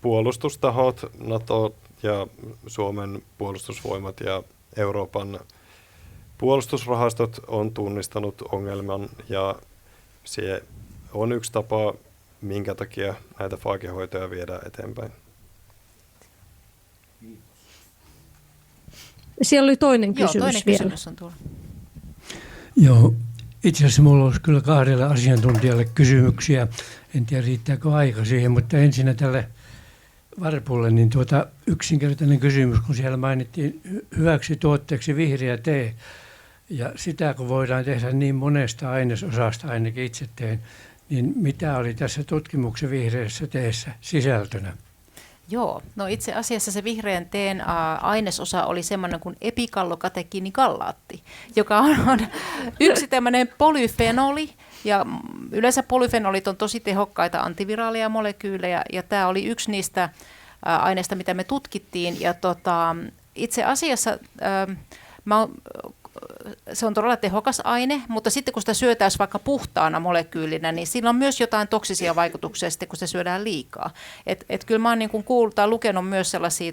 puolustustahot, NATO ja Suomen puolustusvoimat ja Euroopan puolustusrahastot on tunnistanut ongelman ja se on yksi tapa, minkä takia näitä faakehoitoja viedään eteenpäin. Siellä oli toinen kysymys toinen vielä. kysymys on tuolla. Joo, itse asiassa minulla olisi kyllä 2 asiantuntijalle kysymyksiä. En tiedä riittääkö aika siihen, mutta ensinnä tälle Varpulle niin yksinkertainen kysymys, kun siellä mainittiin hyväksi tuotteeksi vihreä tee. Ja sitä kun voidaan tehdä niin monesta ainesosasta, ainakin itse teen, niin mitä oli tässä tutkimuksen vihreässä teessä sisältönä? Joo, no itse asiassa se vihreän teen ainesosa oli semmoinen kuin epikallokatekiinikallaatti, joka on yksi tämmöinen polyfenoli, ja yleensä polyfenolit on tosi tehokkaita antiviraaleja molekyylejä, ja tämä oli yksi niistä aineista, mitä me tutkittiin, ja itse asiassa se on todella tehokas aine, mutta sitten kun sitä syötäisiin vaikka puhtaana molekyylinä, niin sillä on myös jotain toksisia vaikutuksia sitten, kun se syödään liikaa. Et kyllä mä oon niin kuin kuullut tai lukenut myös sellaisia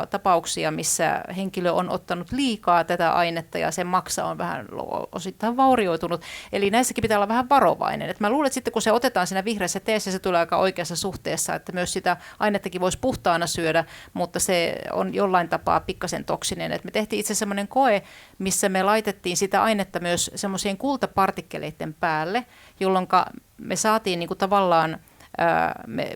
tapauksia, missä henkilö on ottanut liikaa tätä ainetta ja sen maksa on vähän osittain vaurioitunut. Eli näissäkin pitää olla vähän varovainen. Et mä luulen, että sitten kun se otetaan siinä vihreässä teessä, se tulee aika oikeassa suhteessa, että myös sitä ainettakin voisi puhtaana syödä, mutta se on jollain tapaa pikkasen toksinen. Et me tehtiin itse semmoinen koe, missä me laitettiin sitä ainetta myös semmoisien kultapartikkeleiden päälle, jolloin me saatiin niin kuin tavallaan,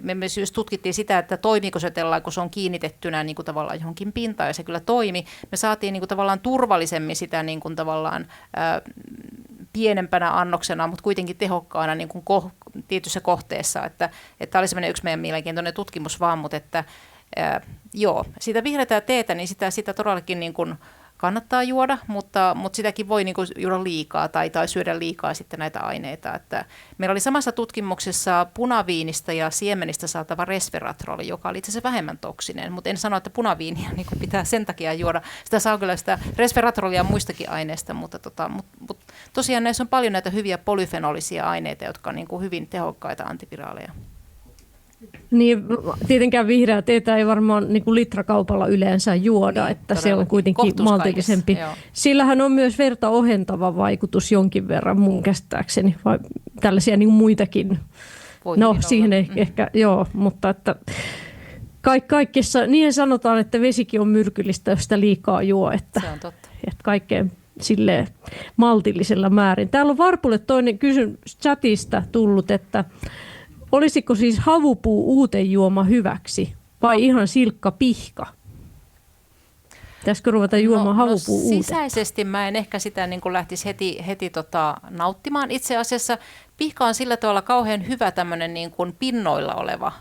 me myös tutkittiin sitä, että toimiiko se tällainen, kun se on kiinnitettynä niin kuin tavallaan johonkin pintaan, ja se kyllä toimi. Me saatiin niin kuin tavallaan turvallisemmin sitä niin kuin tavallaan pienempänä annoksena, mutta kuitenkin tehokkaana niin kuin tietyssä kohteessa. Että tämä oli semmoinen yksi meidän mielenkiintoinen tutkimus vaan, mutta että joo, sitä vihreätä teetä, niin sitä todellakin niin kuin kannattaa juoda, mutta sitäkin voi niin kuin juoda liikaa tai syödä liikaa sitten näitä aineita. Että meillä oli samassa tutkimuksessa punaviinistä ja siemenistä saatava resveratroli, joka oli itse asiassa vähemmän toksinen, mutta en sano, että punaviinia niin kuin pitää sen takia juoda. Sitä saa kyllä sitä resveratrolia muistakin aineista, mutta tosiaan näissä on paljon näitä hyviä polyfenolisia aineita, jotka on niin kuin hyvin tehokkaita antiviraaleja. Niin, tietenkään vihreää teetä ei varmaan niin kuin litrakaupalla yleensä juoda, Niin, että se on kuitenkin maltillisempi. Sillähän on myös verta ohentava vaikutus jonkin verran mun käsittääkseni, vai tällaisia niin muitakin. No siihen ehkä, joo, mutta että kaikessa, niin sanotaan, että vesikin on myrkyllistä, jos sitä liikaa juo, että, se on totta. Että kaikkeen silleen maltillisella määrin. Täällä on Varpulle toinen kysymys chatista tullut, että olisiko siis havupuu uutejuoma hyväksi vai ihan silkka pihka? Pitäisikö ruveta juomaan havupuu uute? Sisäisesti mä en ehkä sitä niin kuin lähtisi heti nauttimaan. Itse asiassa pihka on sillä tavalla kauhean hyvä tämmöinen niin kuin pinnoilla oleva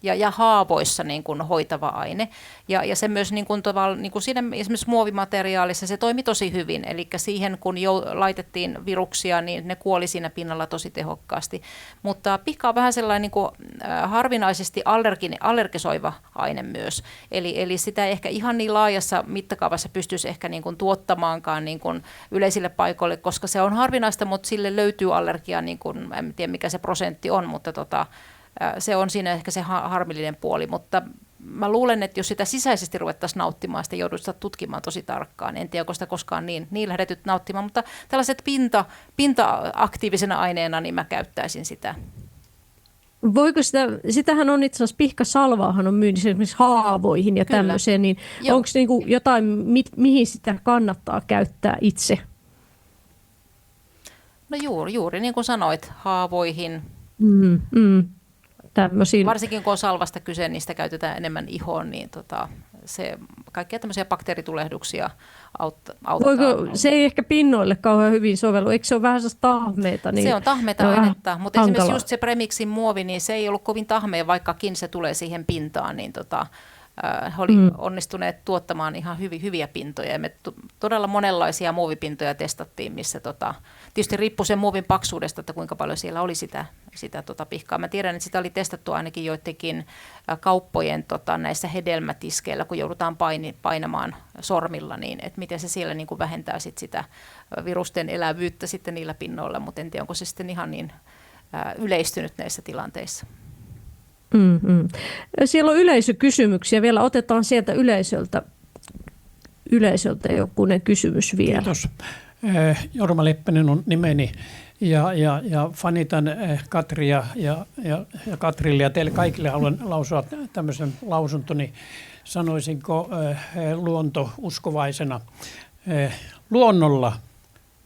ja haavoissa niin kuin hoitava aine. Ja se myös niin kuin siinä esimerkiksi muovimateriaalissa se toimi tosi hyvin. Eli siihen kun laitettiin viruksia, niin ne kuoli siinä pinnalla tosi tehokkaasti. Mutta pihka on vähän sellainen niin kuin harvinaisesti allergisoiva aine myös. Eli sitä ei ehkä ihan niin laajassa mittakaavassa pystyisi ehkä niin kuin tuottamaankaan niin kuin yleisille paikoille, koska se on harvinaista, mutta sille löytyy allergia, niin kuin, en tiedä mikä se prosentti on, mutta se on siinä ehkä se harmillinen puoli, mutta mä luulen, että jos sitä sisäisesti ruvettaisiin nauttimaan, sitä joudutaan tutkimaan tosi tarkkaan. En tiedä, onko sitä koskaan niin lähdetyt nauttimaan, mutta tällaiset pinta-aktiivisena aineena, niin mä käyttäisin sitä. Voiko sitähän on itse asiassa pihkasalvaahan on myynnissä esimerkiksi haavoihin ja Kyllä. tämmöiseen, niin onko niinku jotain, mihin sitä kannattaa käyttää itse? No juuri niin kuin sanoit, haavoihin. Tämmöisiin. Varsinkin kun on salvasta kyse, niin sitä käytetään enemmän ihoon, niin kaikkia tämmöisiä bakteeritulehduksia auttaa. Se ei ehkä pinnoille kauhean hyvin sovellu, eikö se ole vähän sellaista tahmeita? Niin se on tahmeita ainetta, mutta hankala. esimerkiksi just se Premixin muovi, niin se ei ollut kovin tahmea, vaikkakin se tulee siihen pintaan, niin he oli onnistuneet tuottamaan ihan hyviä pintoja. Ja me todella monenlaisia muovipintoja testattiin, missä tietysti riippui sen muovin paksuudesta, että kuinka paljon siellä oli sitä pihkaa. Mä tiedän, että sitä oli testattu ainakin joidenkin kauppojen näissä hedelmätiskeillä, kun joudutaan painamaan sormilla, niin että miten se siellä niin kuin vähentää sitä virusten elävyyttä sitten niillä pinnoilla, mutta en tiedä, onko se sitten ihan niin yleistynyt näissä tilanteissa. Siellä on yleisökysymyksiä. Vielä otetaan sieltä yleisöltä jokunen kysymys vielä. Kiitos. Jorma Leppänen on nimeni ja fanitan Katria ja Katrille ja teille kaikille haluan lausua tämmöisen lausuntoni. Sanoisinko luontouskovaisena. Luonnolla,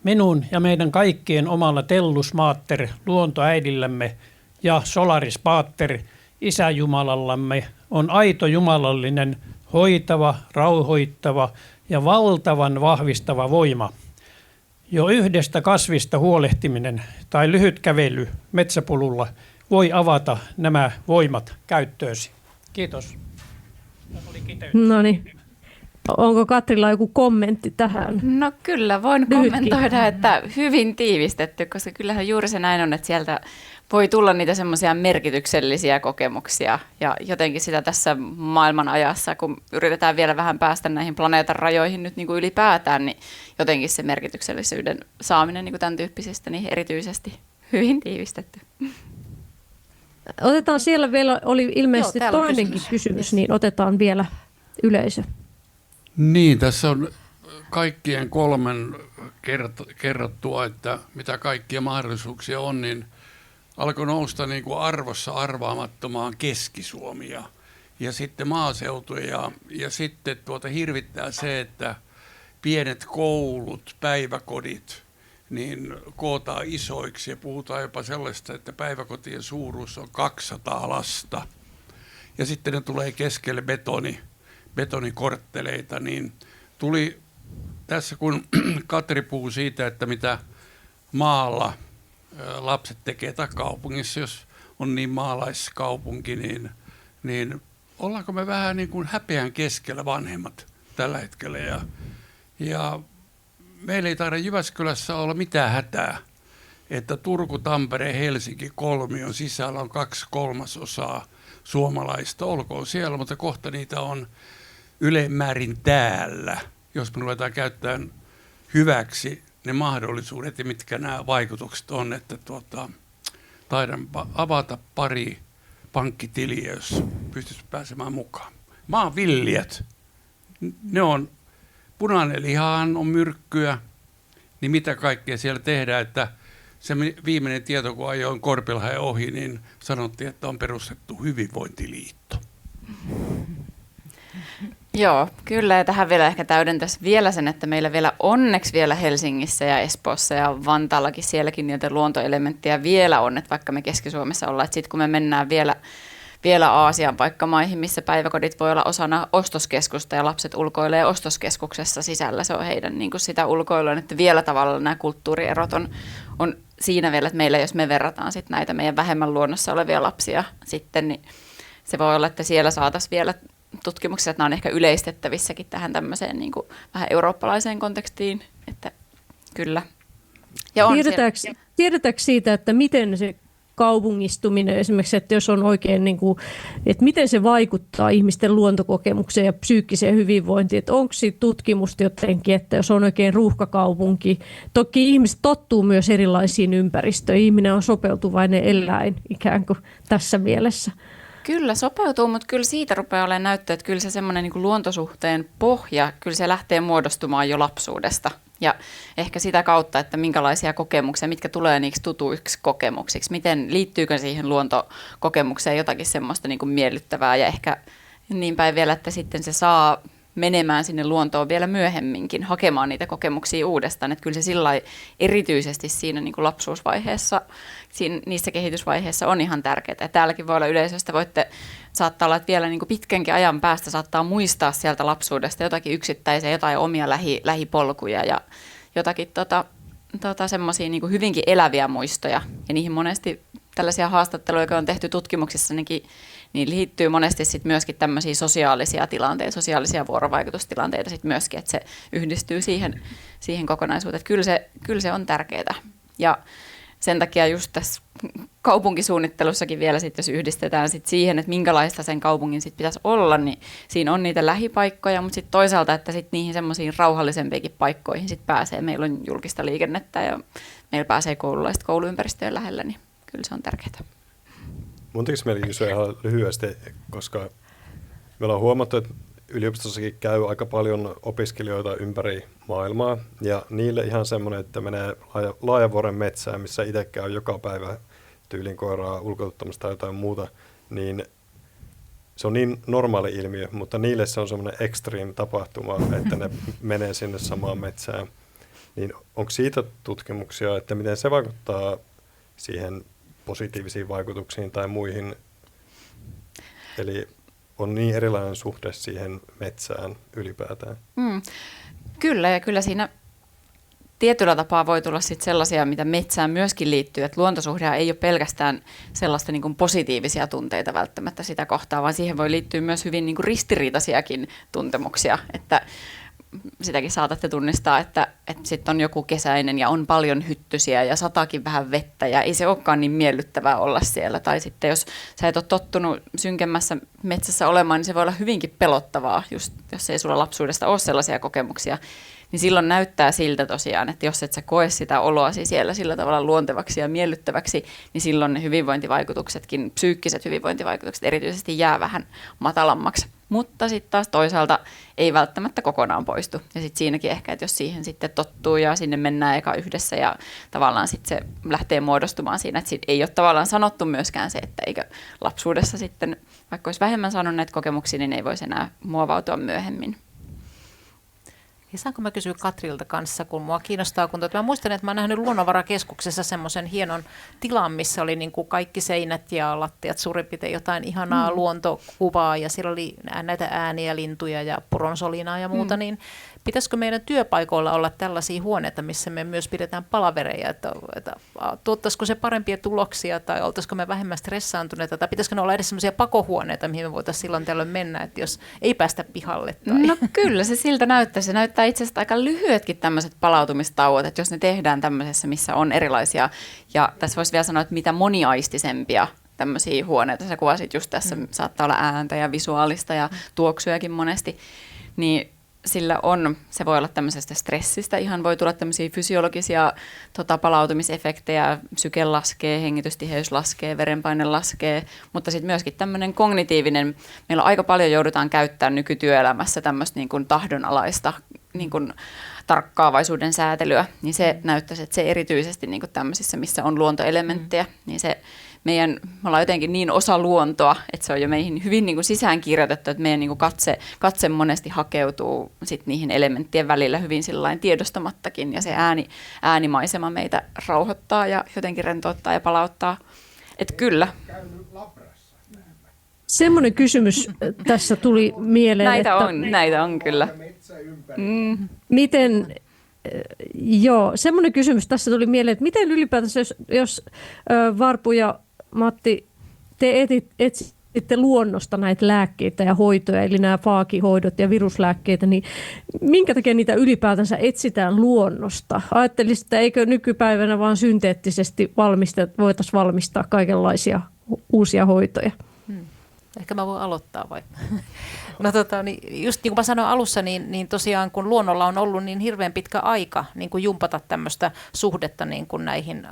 minun ja meidän kaikkien omalla Tellus Mater, luontoäidillämme ja Solaris Pater, Isäjumalallamme on aito jumalallinen, hoitava, rauhoittava ja valtavan vahvistava voima. Jo yhdestä kasvista huolehtiminen tai lyhyt kävely metsäpolulla voi avata nämä voimat käyttöösi. Kiitos. No niin. Onko Katrilla joku kommentti tähän? No kyllä, voin Lyhytkin. kommentoida, että hyvin tiivistetty, koska kyllähän juuri se näin on, että sieltä voi tulla niitä semmoisia merkityksellisiä kokemuksia ja jotenkin sitä tässä maailman ajassa, kun yritetään vielä vähän päästä näihin planeetan rajoihin nyt niin kuin ylipäätään, niin jotenkin se merkityksellisyyden saaminen niin kuin tämän tyyppisistä, niin erityisesti hyvin tiivistetty. Otetaan siellä vielä, oli ilmeisesti Joo, täällä on toinenkin kysymys, niin otetaan vielä yleisö. Niin, tässä on kaikkien kolmen kerrottua, että mitä kaikkia mahdollisuuksia on, niin alkoi nousta niin kuin arvossa arvaamattomaan Keski-Suomi ja sitten maaseutu ja sitten hirvittää se, että pienet koulut, päiväkodit, niin kootaan isoiksi ja puhutaan jopa sellaista, että päiväkotien suuruus on 200 lasta. Ja sitten ne tulee keskelle betonikortteleita, niin tuli tässä, kun Katri puhui siitä, että mitä maalla lapset tekee tai kaupungissa, jos on niin maalaiskaupunki, niin ollaanko me vähän niin kuin häpeän keskellä vanhemmat tällä hetkellä. Ja meillä ei taida Jyväskylässä olla mitään hätää, että Turku, Tampere, Helsinki kolmion sisällä on 2/3 suomalaista, olkoon siellä, mutta kohta niitä on ylemmäärin täällä, jos me ruvetaan käyttämään hyväksi ne mahdollisuudet ja mitkä nämä vaikutukset on, että taidan avata pari pankkitiliä, jos pystyisi pääsemään mukaan. Maanviljat, ne on, punainen lihahan on myrkkyä, niin mitä kaikkea siellä tehdään, että se viimeinen tieto, kun ajoin Korpilahden ohi, niin sanottiin, että on perustettu hyvinvointiliitto. Joo, kyllä, ja tähän vielä ehkä täydentäisi vielä sen, että meillä vielä onneksi vielä Helsingissä ja Espoossa ja Vantaallakin sielläkin niitä luontoelementtejä vielä on, että vaikka me Keski-Suomessa ollaan, että sitten kun me mennään vielä Aasian paikkamaihin, missä päiväkodit voi olla osana ostoskeskusta ja lapset ulkoilee ostoskeskuksessa sisällä, se on heidän niin kuin sitä ulkoilua, että vielä tavallaan nämä kulttuurierot on siinä vielä, että meillä jos me verrataan sitten näitä meidän vähemmän luonnossa olevia lapsia sitten, niin se voi olla, että siellä saataisiin vielä tutkimuksia, että nämä on ehkä yleistettävissäkin tähän tämmöiseen niin kuin vähän eurooppalaiseen kontekstiin, että kyllä. Ja on Tiedetäänkö siitä, että miten se kaupungistuminen esimerkiksi, että jos on oikein, niin kuin, että miten se vaikuttaa ihmisten luontokokemukseen ja psyykkiseen hyvinvointiin, että onko siitä tutkimusta jotenkin, että jos on oikein ruuhkakaupunki, toki ihmiset tottuu myös erilaisiin ympäristöihin, ihminen on sopeutuvainen eläin ikään kuin tässä mielessä. Kyllä sopeutuu, mutta kyllä siitä rupeaa olemaan näyttöä, että kyllä se semmoinen niin kuin luontosuhteen pohja, kyllä se lähtee muodostumaan jo lapsuudesta. Ja ehkä sitä kautta, että minkälaisia kokemuksia, mitkä tulee niiksi tutuiksi kokemuksiksi, miten liittyykö siihen luontokokemukseen jotakin semmoista niin kuin miellyttävää ja ehkä niin päin vielä, että sitten se saa menemään sinne luontoon vielä myöhemminkin, hakemaan niitä kokemuksia uudestaan. Että kyllä se sillä lailla erityisesti siinä niin kuin lapsuusvaiheessa, niissä kehitysvaiheissa on ihan tärkeää. Ja täälläkin voi olla yleisöstä, saattaa olla, että vielä niin kuin pitkänkin ajan päästä saattaa muistaa sieltä lapsuudesta jotakin yksittäisiä, jotain omia lähipolkuja ja jotakin semmoisia niin kuin hyvinkin eläviä muistoja. Ja niihin monesti tällaisia haastatteluja, jotka on tehty tutkimuksissa, niin liittyy monesti sit myöskin tämmöisiä sosiaalisia tilanteita, sosiaalisia vuorovaikutustilanteita sit myöskin, että se yhdistyy siihen kokonaisuuteen. Että kyllä se on tärkeää. Ja sen takia just tässä kaupunkisuunnittelussakin vielä sit, jos yhdistetään sit siihen, että minkälaista sen kaupungin sit pitäisi olla, niin siinä on niitä lähipaikkoja, mutta sitten toisaalta, että sit niihin semmoisiin rauhallisempiinkin paikkoihin sit pääsee. Meillä on julkista liikennettä ja meillä pääsee koululaiset kouluympäristöjen lähellä, niin kyllä se on tärkeää. Mun tekisi mieli kysyä ihan lyhyesti, koska me ollaan huomattu, että yliopistossakin käy aika paljon opiskelijoita ympäri maailmaa, ja niille ihan semmoinen, että menee Laajavuoren metsään, missä itse käy joka päivä tyylin koiraa ulkoiluttamasta tai jotain muuta, niin se on niin normaali ilmiö, mutta niille se on semmoinen extreme tapahtuma, että ne menee sinne samaan metsään. Niin onko siitä tutkimuksia, että miten se vaikuttaa siihen positiivisiin vaikutuksiin tai muihin? Eli on niin erilainen suhde siihen metsään ylipäätään. Kyllä, ja kyllä siinä tietyllä tapaa voi tulla sit sellaisia, mitä metsään myöskin liittyy, että luontosuhdehan ei ole pelkästään sellaista niin kuin positiivisia tunteita välttämättä sitä kohtaa, vaan siihen voi liittyä myös hyvin niin kuin ristiriitaisiakin tuntemuksia, että sitäkin saatatte tunnistaa, että sitten on joku kesäinen ja on paljon hyttysiä ja sataakin vähän vettä ja ei se olekaan niin miellyttävää olla siellä. Tai sitten jos sä et ole tottunut synkemmässä metsässä olemaan, niin se voi olla hyvinkin pelottavaa, just jos ei sulla lapsuudesta ole sellaisia kokemuksia. Niin silloin näyttää siltä tosiaan, että jos et sä koe sitä oloasi siellä sillä tavalla luontevaksi ja miellyttäväksi, niin silloin ne hyvinvointivaikutuksetkin, psyykkiset hyvinvointivaikutukset erityisesti jää vähän matalammaksi. Mutta sitten taas toisaalta ei välttämättä kokonaan poistu. Ja sitten siinäkin ehkä, että jos siihen sitten tottuu ja sinne mennään eka yhdessä ja tavallaan sitten se lähtee muodostumaan siinä, että siitä ei ole tavallaan sanottu myöskään se, että eikö lapsuudessa sitten, vaikka olisi vähemmän saanut näitä kokemuksia, niin ei voisi enää muovautua myöhemmin. Ja saanko mä kysyä Katrilta kanssa, kun mua kiinnostaa, kun mä muistan, että mä oon nähnyt Luonnonvarakeskuksessa semmoisen hienon tilan, missä oli niin kuin kaikki seinät ja lattiat suurin piirtein jotain ihanaa luontokuvaa ja siellä oli näitä ääniä, lintuja ja poronsolinaa ja muuta, niin pitäisikö meidän työpaikoilla olla tällaisia huoneita, missä me myös pidetään palavereja, että tuottaisiko se parempia tuloksia tai oltaisiko me vähemmän stressaantuneita tai pitäisikö ne olla edes sellaisia pakohuoneita, mihin me voitaisiin silloin tällöin mennä, että jos ei päästä pihalle? Tai... No kyllä se siltä näyttää. Se näyttää itse asiassa aika lyhyetkin tämmöiset palautumistauot, että jos ne tehdään tämmöisessä, missä on erilaisia, ja tässä voisi vielä sanoa, että mitä moniaistisempia tämmöisiä huoneita, sä kuvasit just tässä, saattaa olla ääntä ja visuaalista ja tuoksujakin monesti, niin se voi olla tämmöisestä stressistä, ihan voi tulla tämmöisiä fysiologisia palautumisefektejä, syke laskee, hengitystiheys laskee, verenpaine laskee, mutta sitten myöskin tämmöinen kognitiivinen, meillä aika paljon joudutaan käyttämään nykytyöelämässä tämmöistä niin kuin tahdonalaista niin kuin tarkkaavaisuuden säätelyä, niin se näyttäisi, että se erityisesti niin kuin tämmöisissä, missä on luontoelementtejä, niin me ollaan jotenkin niin osa luontoa, että se on jo meihin hyvin niin kuin sisäänkirjoitettu, että meidän niin kuin katse monesti hakeutuu sit niihin elementtien välillä hyvin sillain tiedostamattakin, ja se äänimaisema meitä rauhoittaa ja jotenkin rentouttaa ja palauttaa. Että kyllä. Semmoinen kysymys tässä tuli mieleen, näitä on kyllä. Miten... Joo, semmoinen kysymys tässä tuli mieleen, että miten ylipäätänsä, jos Varpu ja Matti, te etsitte luonnosta näitä lääkkeitä ja hoitoja, eli nämä faakihoidot ja viruslääkkeitä, niin minkä takia niitä ylipäätänsä etsitään luonnosta? Ajattelisin, että eikö nykypäivänä vaan synteettisesti voitaisiin valmistaa kaikenlaisia uusia hoitoja? Ehkä mä voin aloittaa vai? No niin just niin kuin mä sanoin alussa, niin tosiaan kun luonnolla on ollut niin hirveän pitkä aika niin kuin jumpata tämmöistä suhdetta niin kuin näihin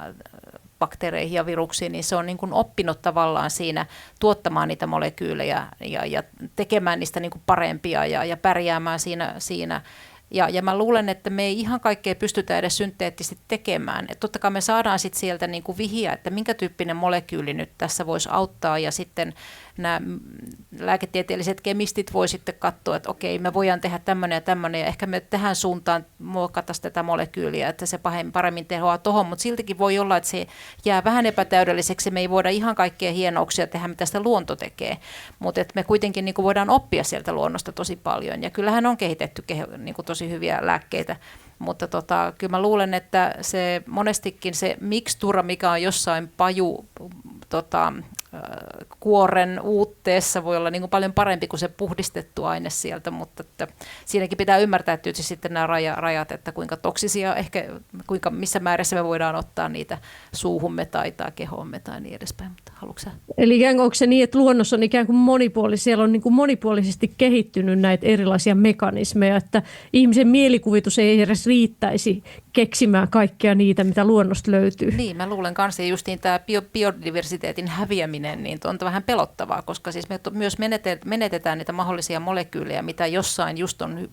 bakteereihin ja viruksiin, niin se on niin kuin oppinut tavallaan siinä tuottamaan niitä molekyylejä ja tekemään niistä niin kuin parempia ja pärjäämään siinä. Ja mä luulen, että me ei ihan kaikkea pystytä edes synteettisesti tekemään. Et totta kai me saadaan sit sieltä niin kuin vihiä, että minkä tyyppinen molekyyli nyt tässä voisi auttaa, ja sitten nämä lääketieteelliset kemistit voi sitten katsoa, että okei, me voidaan tehdä tämmöinen, ja ehkä me tähän suuntaan muokattaisiin tätä molekyyliä, että se paremmin tehoaa tuohon, mutta siltikin voi olla, että se jää vähän epätäydelliseksi, me ei voida ihan kaikkea hienouksia tehdä, mitä sitä luonto tekee, mutta me kuitenkin niin kuin voidaan oppia sieltä luonnosta tosi paljon, ja kyllähän on kehitetty niin kuin tosi hyviä lääkkeitä, mutta kyllä mä luulen, että se monestikin se mikstura, mikä on jossain kuoren uutteessa, voi olla niin kuin paljon parempi kuin se puhdistettu aine sieltä, mutta että siinäkin pitää ymmärtää tietysti sitten nämä rajat, että kuinka toksisia, ehkä missä määrässä me voidaan ottaa niitä suuhumme tai kehoomme tai niin edespäin. Mutta haluatko sä? Eli ikään kuin onko se niin, että luonnossa on ikään kuin siellä on niin kuin monipuolisesti kehittynyt näitä erilaisia mekanismeja, että ihmisen mielikuvitus ei edes riittäisi keksimään kaikkea niitä, mitä luonnosta löytyy. Niin, mä luulen kanssa, ja justiin tämä biodiversiteetin häviäminen, niin on vähän pelottavaa, koska siis me myös menetetään niitä mahdollisia molekyylejä, mitä jossain just on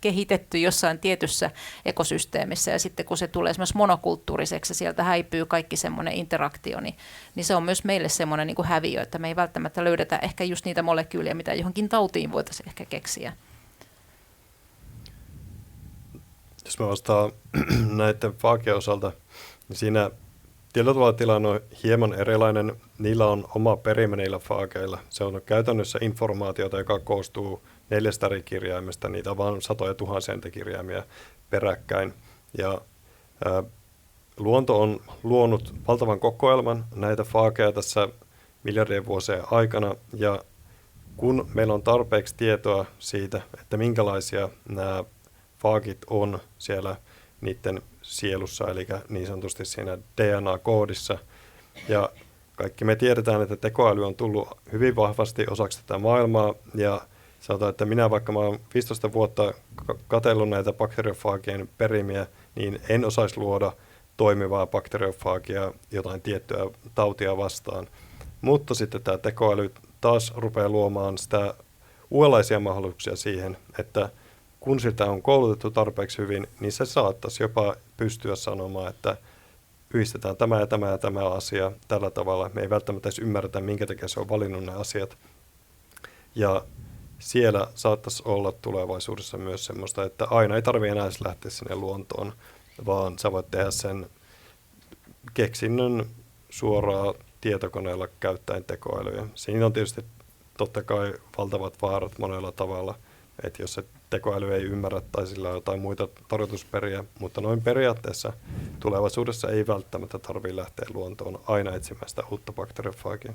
kehitetty jossain tietyssä ekosysteemissä, ja sitten kun se tulee esimerkiksi monokulttuuriseksi, sieltä häipyy kaikki semmoinen interaktio, niin se on myös meille semmoinen niin kuin häviö, että me ei välttämättä löydetä ehkä just niitä molekyylejä, mitä johonkin tautiin voitaisiin ehkä keksiä. Jos mä vastaan näiden faagien osalta, niin siinä tietyllä tavalla tilanne on hieman erilainen. Niillä on oma perimä niillä faageilla. Se on käytännössä informaatiota, joka koostuu 4 eri kirjaimesta. Niitä on vain satoja tuhansia kirjaimia peräkkäin. Ja luonto on luonut valtavan kokoelman näitä faageja tässä miljardien vuosien aikana. Ja kun meillä on tarpeeksi tietoa siitä, että minkälaisia nämä faagit on siellä niiden sielussa, eli niin sanotusti siinä DNA-koodissa. Ja kaikki me tiedetään, että tekoäly on tullut hyvin vahvasti osaksi tätä maailmaa, ja sanotaan, että vaikka mä oon 15 vuotta katsellut näitä bakteriofaagien perimiä, niin en osaisi luoda toimivaa bakteriofaagia jotain tiettyä tautia vastaan. Mutta sitten tämä tekoäly taas rupeaa luomaan sitä uudenlaisia mahdollisuuksia siihen, että kun sitä on koulutettu tarpeeksi hyvin, niin se saattaisi jopa pystyä sanomaan, että yhdistetään tämä ja tämä ja tämä asia tällä tavalla. Me ei välttämättä edes ymmärretä, minkä takia se on valinnut ne asiat. Ja siellä saattaisi olla tulevaisuudessa myös semmoista, että aina ei tarvitse enää lähteä sinne luontoon, vaan sä voit tehdä sen keksinnön suoraan tietokoneella käyttäen tekoälyä. Siinä on tietysti totta kai valtavat vaarat monella tavalla, että jos se tekoäly ei ymmärrä tai sillä on jotain muita tarkoitusperiä, mutta noin periaatteessa tulevaisuudessa ei välttämättä tarvitse lähteä luontoon aina etsimään sitä uutta bakteriofaagia.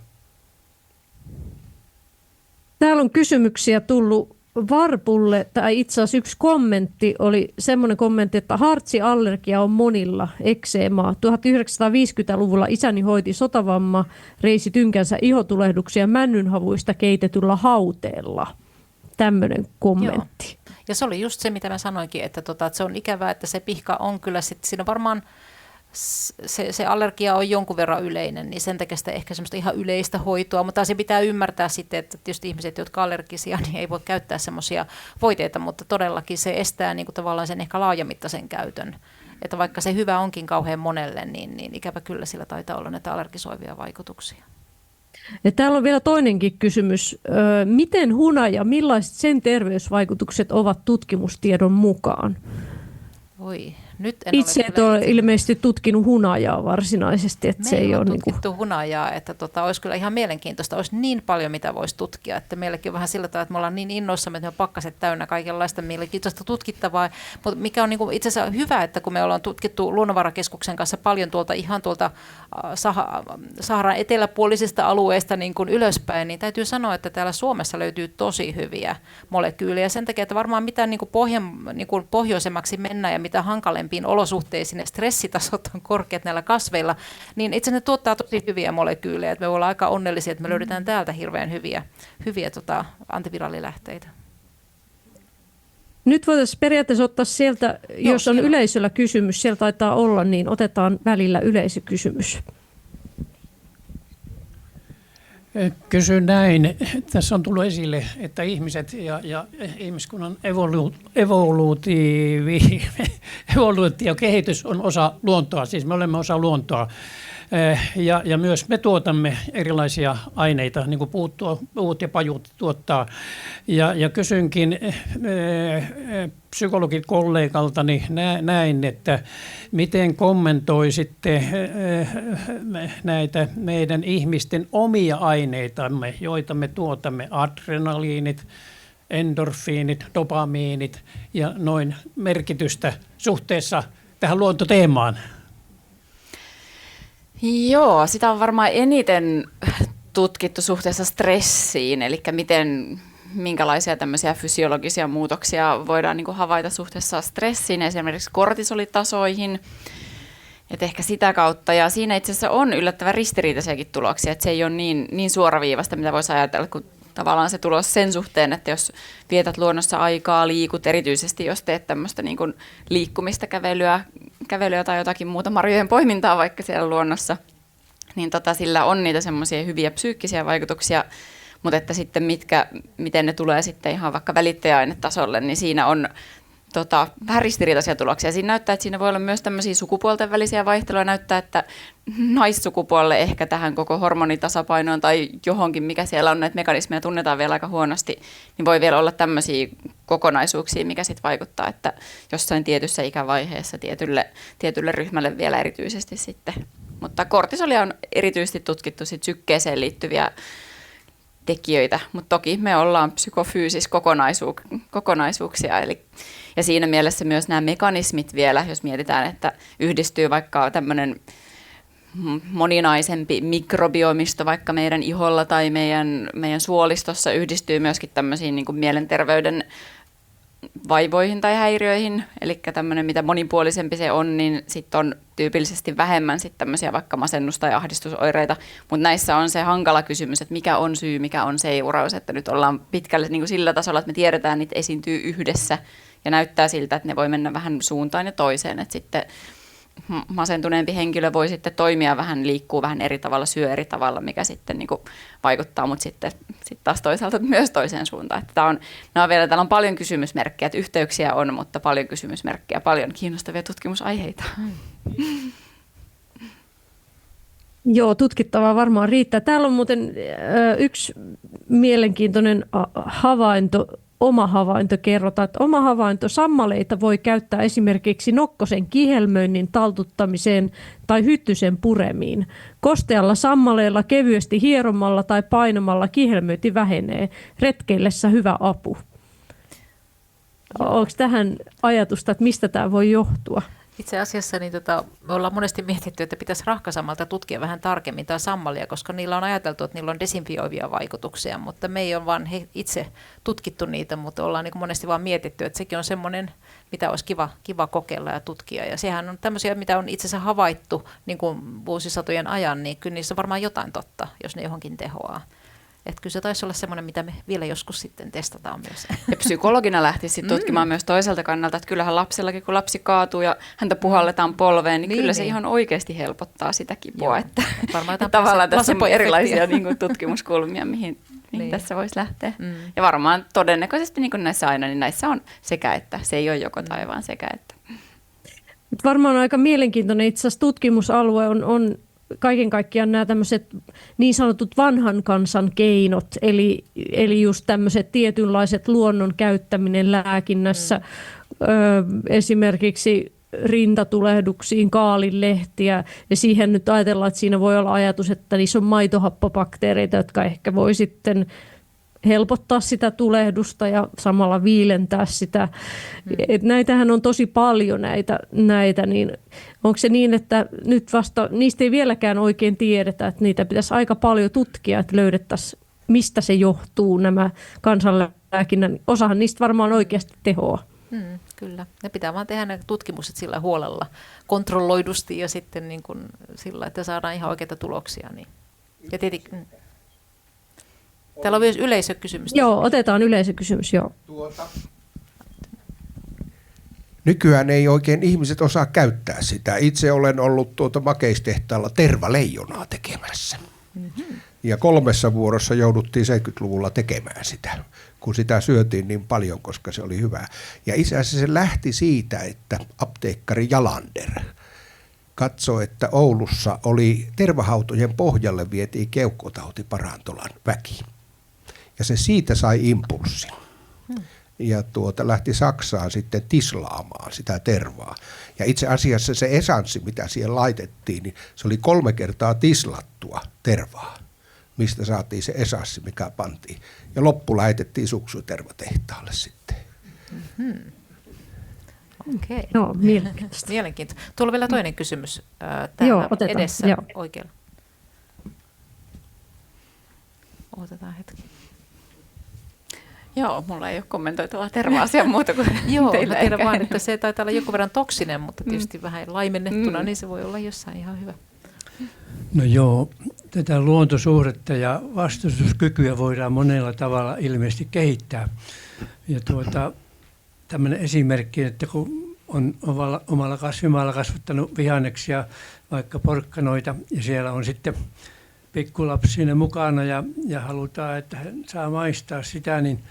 Täällä on kysymyksiä tullut Varpulle, tai itse asiassa yksi kommentti oli semmoinen kommentti, että hartsiallergia on monilla, ekseemaa. 1950-luvulla isäni hoiti sotavamma, reisi tynkänsä ihotulehduksia männynhavuista keitetyllä hauteella. Tämmöinen kommentti. Joo. Ja se oli just se, mitä mä sanoinkin, että se on ikävää, että se pihka on kyllä, siinä on varmaan se allergia on jonkun verran yleinen, niin sen takia sitä ehkä semmoista ihan yleistä hoitoa, mutta se pitää ymmärtää sitten, että tietysti ihmiset, jotka on allergisia, niin ei voi käyttää semmoisia voiteita, mutta todellakin se estää niin kuin tavallaan sen ehkä laajamittaisen käytön. Että vaikka se hyvä onkin kauhean monelle, niin ikävä kyllä sillä taitaa olla näitä allergisoivia vaikutuksia. Ja täällä on vielä toinenkin kysymys. Miten hunaja, millaiset sen terveysvaikutukset ovat tutkimustiedon mukaan? Voi, nyt itse et ole ilmeisesti tutkinut hunajaa varsinaisesti, että se ei ole tutkittu hunajaa, että olisi kyllä ihan mielenkiintoista. Olisi niin paljon, mitä voisi tutkia, että meilläkin on vähän sillä tavalla, että me ollaan niin innoissamme, että me on pakkaset täynnä kaikenlaista mielenkiintoista tutkittavaa. Mutta mikä on itse asiassa hyvä, että kun me ollaan tutkittu Luonnonvarakeskuksen kanssa paljon ihan tuolta Saharan eteläpuolisista alueista niin kuin ylöspäin, niin täytyy sanoa, että täällä Suomessa löytyy tosi hyviä molekyylejä. Sen takia, että varmaan mitä niin kuin pohjoisemmaksi mennään ja mitä hankalempiin olosuhteisiin ja stressitasot on korkeat näillä kasveilla, niin itse ne tuottaa tosi hyviä molekyylejä. Että me ollaan aika onnellisia, että me löydetään täältä hirveän hyviä antiviraalilähteitä. Nyt voitaisiin periaatteessa ottaa sieltä, jos on yleisöllä kysymys, siellä taitaa olla, niin otetaan välillä yleisökysymys. Kysyn näin. Tässä on tullut esille, että ihmiset ja ihmiskunnan evoluutiokehitys on osa luontoa. Siis me olemme osa luontoa. Ja myös me tuotamme erilaisia aineita, niin kuin puut ja pajut tuottaa. Ja kysynkin psykologikollegaltani näin, että miten kommentoisitte näitä meidän ihmisten omia aineitamme, joita me tuotamme, adrenaliinit, endorfiinit, dopamiinit ja noin merkitystä suhteessa tähän luontoteemaan? Joo, sitä on varmaan eniten tutkittu suhteessa stressiin, eli minkälaisia tämmöisiä fysiologisia muutoksia voidaan niin kuin havaita suhteessa stressiin, esimerkiksi kortisolitasoihin, että ehkä sitä kautta, ja siinä itse asiassa on yllättävän ristiriitaisiakin tuloksia, että se ei ole niin suoraviivasta, mitä voisi ajatella, kun tavallaan se tulos sen suhteen, että jos vietät luonnossa aikaa, liikut, erityisesti jos teet tämmöistä niin kuin liikkumista, kävelyä tai jotakin muuta marjojen poimintaa vaikka siellä luonnossa, niin sillä on niitä semmoisia hyviä psyykkisiä vaikutuksia, mutta että sitten miten ne tulee sitten ihan vaikka välittäjäainetasolle, niin siinä on vähän ristiriitaisia tuloksia. Siinä näyttää, että siinä voi olla myös tämmöisiä sukupuolten välisiä vaihteluja. Näyttää, että naissukupuolelle ehkä tähän koko hormonitasapainoon tai johonkin, mikä siellä on, näitä mekanismeja tunnetaan vielä aika huonosti, niin voi vielä olla tämmöisiä kokonaisuuksia, mikä sitten vaikuttaa, että jossain tietyssä ikävaiheessa tietylle ryhmälle vielä erityisesti sitten. Mutta kortisolia on erityisesti tutkittu sit sykkeeseen liittyviä tekijöitä, mutta toki me ollaan kokonaisuuksia, ja siinä mielessä myös nämä mekanismit vielä, jos mietitään, että yhdistyy vaikka tämmöinen moninaisempi mikrobiomisto vaikka meidän iholla tai meidän suolistossa, yhdistyy myöskin tämmöisiin niin kuin mielenterveyden vaivoihin tai häiriöihin, eli tämmöinen mitä monipuolisempi se on, niin sitten on tyypillisesti vähemmän sitten tämmöisiä vaikka masennus- tai ahdistusoireita, mutta näissä on se hankala kysymys, että mikä on syy, mikä on seuraus, että nyt ollaan pitkälle niin kuin sillä tasolla, että me tiedetään, että niitä esiintyy yhdessä ja näyttää siltä, että ne voi mennä vähän suuntaan ja toiseen, että sitten masentuneempi henkilö voi sitten toimia vähän, liikkuu vähän eri tavalla, syö eri tavalla, mikä sitten niin kuin vaikuttaa, mutta sitten taas toisaalta myös toiseen suuntaan. Että täällä on paljon kysymysmerkkejä, että yhteyksiä on, mutta paljon kysymysmerkkejä, paljon kiinnostavia tutkimusaiheita. Tutkittavaa varmaan riittää. Täällä on muuten yksi mielenkiintoinen oma havainto kerrotaan, että oma havainto: sammaleita voi käyttää esimerkiksi nokkosen kihelmöinnin taltuttamiseen tai hyttysen puremiin. Kostealla sammaleella kevyesti hieromalla tai painamalla kihelmöinti vähenee. Retkeillessä hyvä apu. Onko tähän ajatusta, että mistä tämä voi johtua? Itse asiassa niin me ollaan monesti mietitty, että pitäisi rahkasammalta tutkia vähän tarkemmin tai sammalia, koska niillä on ajateltu, että niillä on desinfioivia vaikutuksia, mutta me ei ole vaan itse tutkittu niitä, mutta ollaan niin monesti vaan mietitty, että sekin on semmoinen, mitä olisi kiva kokeilla ja tutkia. Ja sehän on tämmöisiä, mitä on itse asiassa havaittu niin kuin vuosisatojen ajan, niin kyllä niissä on varmaan jotain totta, jos ne johonkin tehoaa. Että kyllä se taisi olla semmoinen, mitä me vielä joskus sitten testataan myös. Ja psykologina lähtisi tutkimaan myös toiselta kannalta, että kyllähän lapsellakin, kun lapsi kaatuu ja häntä puhalletaan polveen, niin kyllä se ihan oikeasti helpottaa sitä kipua. Että tavallaan tässä on erilaisia niin kuin tutkimuskulmia, mihin tässä voisi lähteä. Ja varmaan todennäköisesti niin kuin näissä aina, niin näissä on sekä että. Se ei ole joko tai vaan sekä että. Varmaan aika mielenkiintoinen itse asiassa tutkimusalue on kaiken kaikkiaan nämä tämmöiset niin sanotut vanhan kansan keinot, eli just tämmöiset tietynlaiset luonnon käyttäminen lääkinnässä, esimerkiksi rintatulehduksiin, kaalinlehtiä, ja siihen nyt ajatellaan, että siinä voi olla ajatus, että niissä on maitohappobakteereita, jotka ehkä voi sitten helpottaa sitä tulehdusta ja samalla viilentää sitä. Et näitähän on tosi paljon näitä, niin onko se niin, että nyt vasta niistä ei vieläkään oikein tiedetä, että niitä pitäisi aika paljon tutkia, että löydettäisiin, mistä se johtuu, nämä kansanlääkinnän. Osahan niistä varmaan oikeasti tehoa. Kyllä. Ne pitää vaan tehdä ne tutkimukset sillä huolella, kontrolloidusti ja sitten niin kuin sillä, että saadaan ihan oikeita tuloksia. Niin. Ja tietenkin... Täällä on myös yleisökysymys. Joo, otetaan yleisökysymys, joo. Nykyään ei oikein ihmiset osaa käyttää sitä. Itse olen ollut makeistehtaalla tervaleijonaa tekemässä. Ja 3 vuorossa jouduttiin 70-luvulla tekemään sitä, kun sitä syötiin niin paljon, koska se oli hyvä. Ja itse asiassa se lähti siitä, että apteekkari Jalander katsoi, että Oulussa oli tervahautojen pohjalle vietiin keuhkotautiparantolan väki. Ja se siitä sai impulssin. Ja lähti Saksaan sitten tislaamaan sitä tervaa. Ja itse asiassa se esanssi, mitä siihen laitettiin, niin se oli 3 kertaa tislattua tervaa, mistä saatiin se esanssi, mikä pantiin. Ja loppu lähetettiin suksutervatehtaalle sitten. Okei. Joo, mielenkiintoista. Mielenkiintoista. Tuolla on vielä toinen kysymys täällä Joo, otetaan. edessä Joo. oikealla. Otetaan hetki. Joo, mulla ei ole kommentoitavaa terva-asiaa muuta kuin Joo, teillä mä tiedän ehkä. vaan, että se taitaa olla jonkun verran toksinen, mutta tietysti vähän laimennettuna, niin se voi olla jossain ihan hyvä. No joo, tätä luontosuhdetta ja vastustuskykyä voidaan monella tavalla ilmeisesti kehittää. Ja tämmöinen esimerkki, että kun on omalla kasvimaalla kasvattanut vihanneksia, vaikka porkkanoita, ja siellä on sitten pikkulapsi siinä mukana ja halutaan, että hän saa maistaa sitä, niin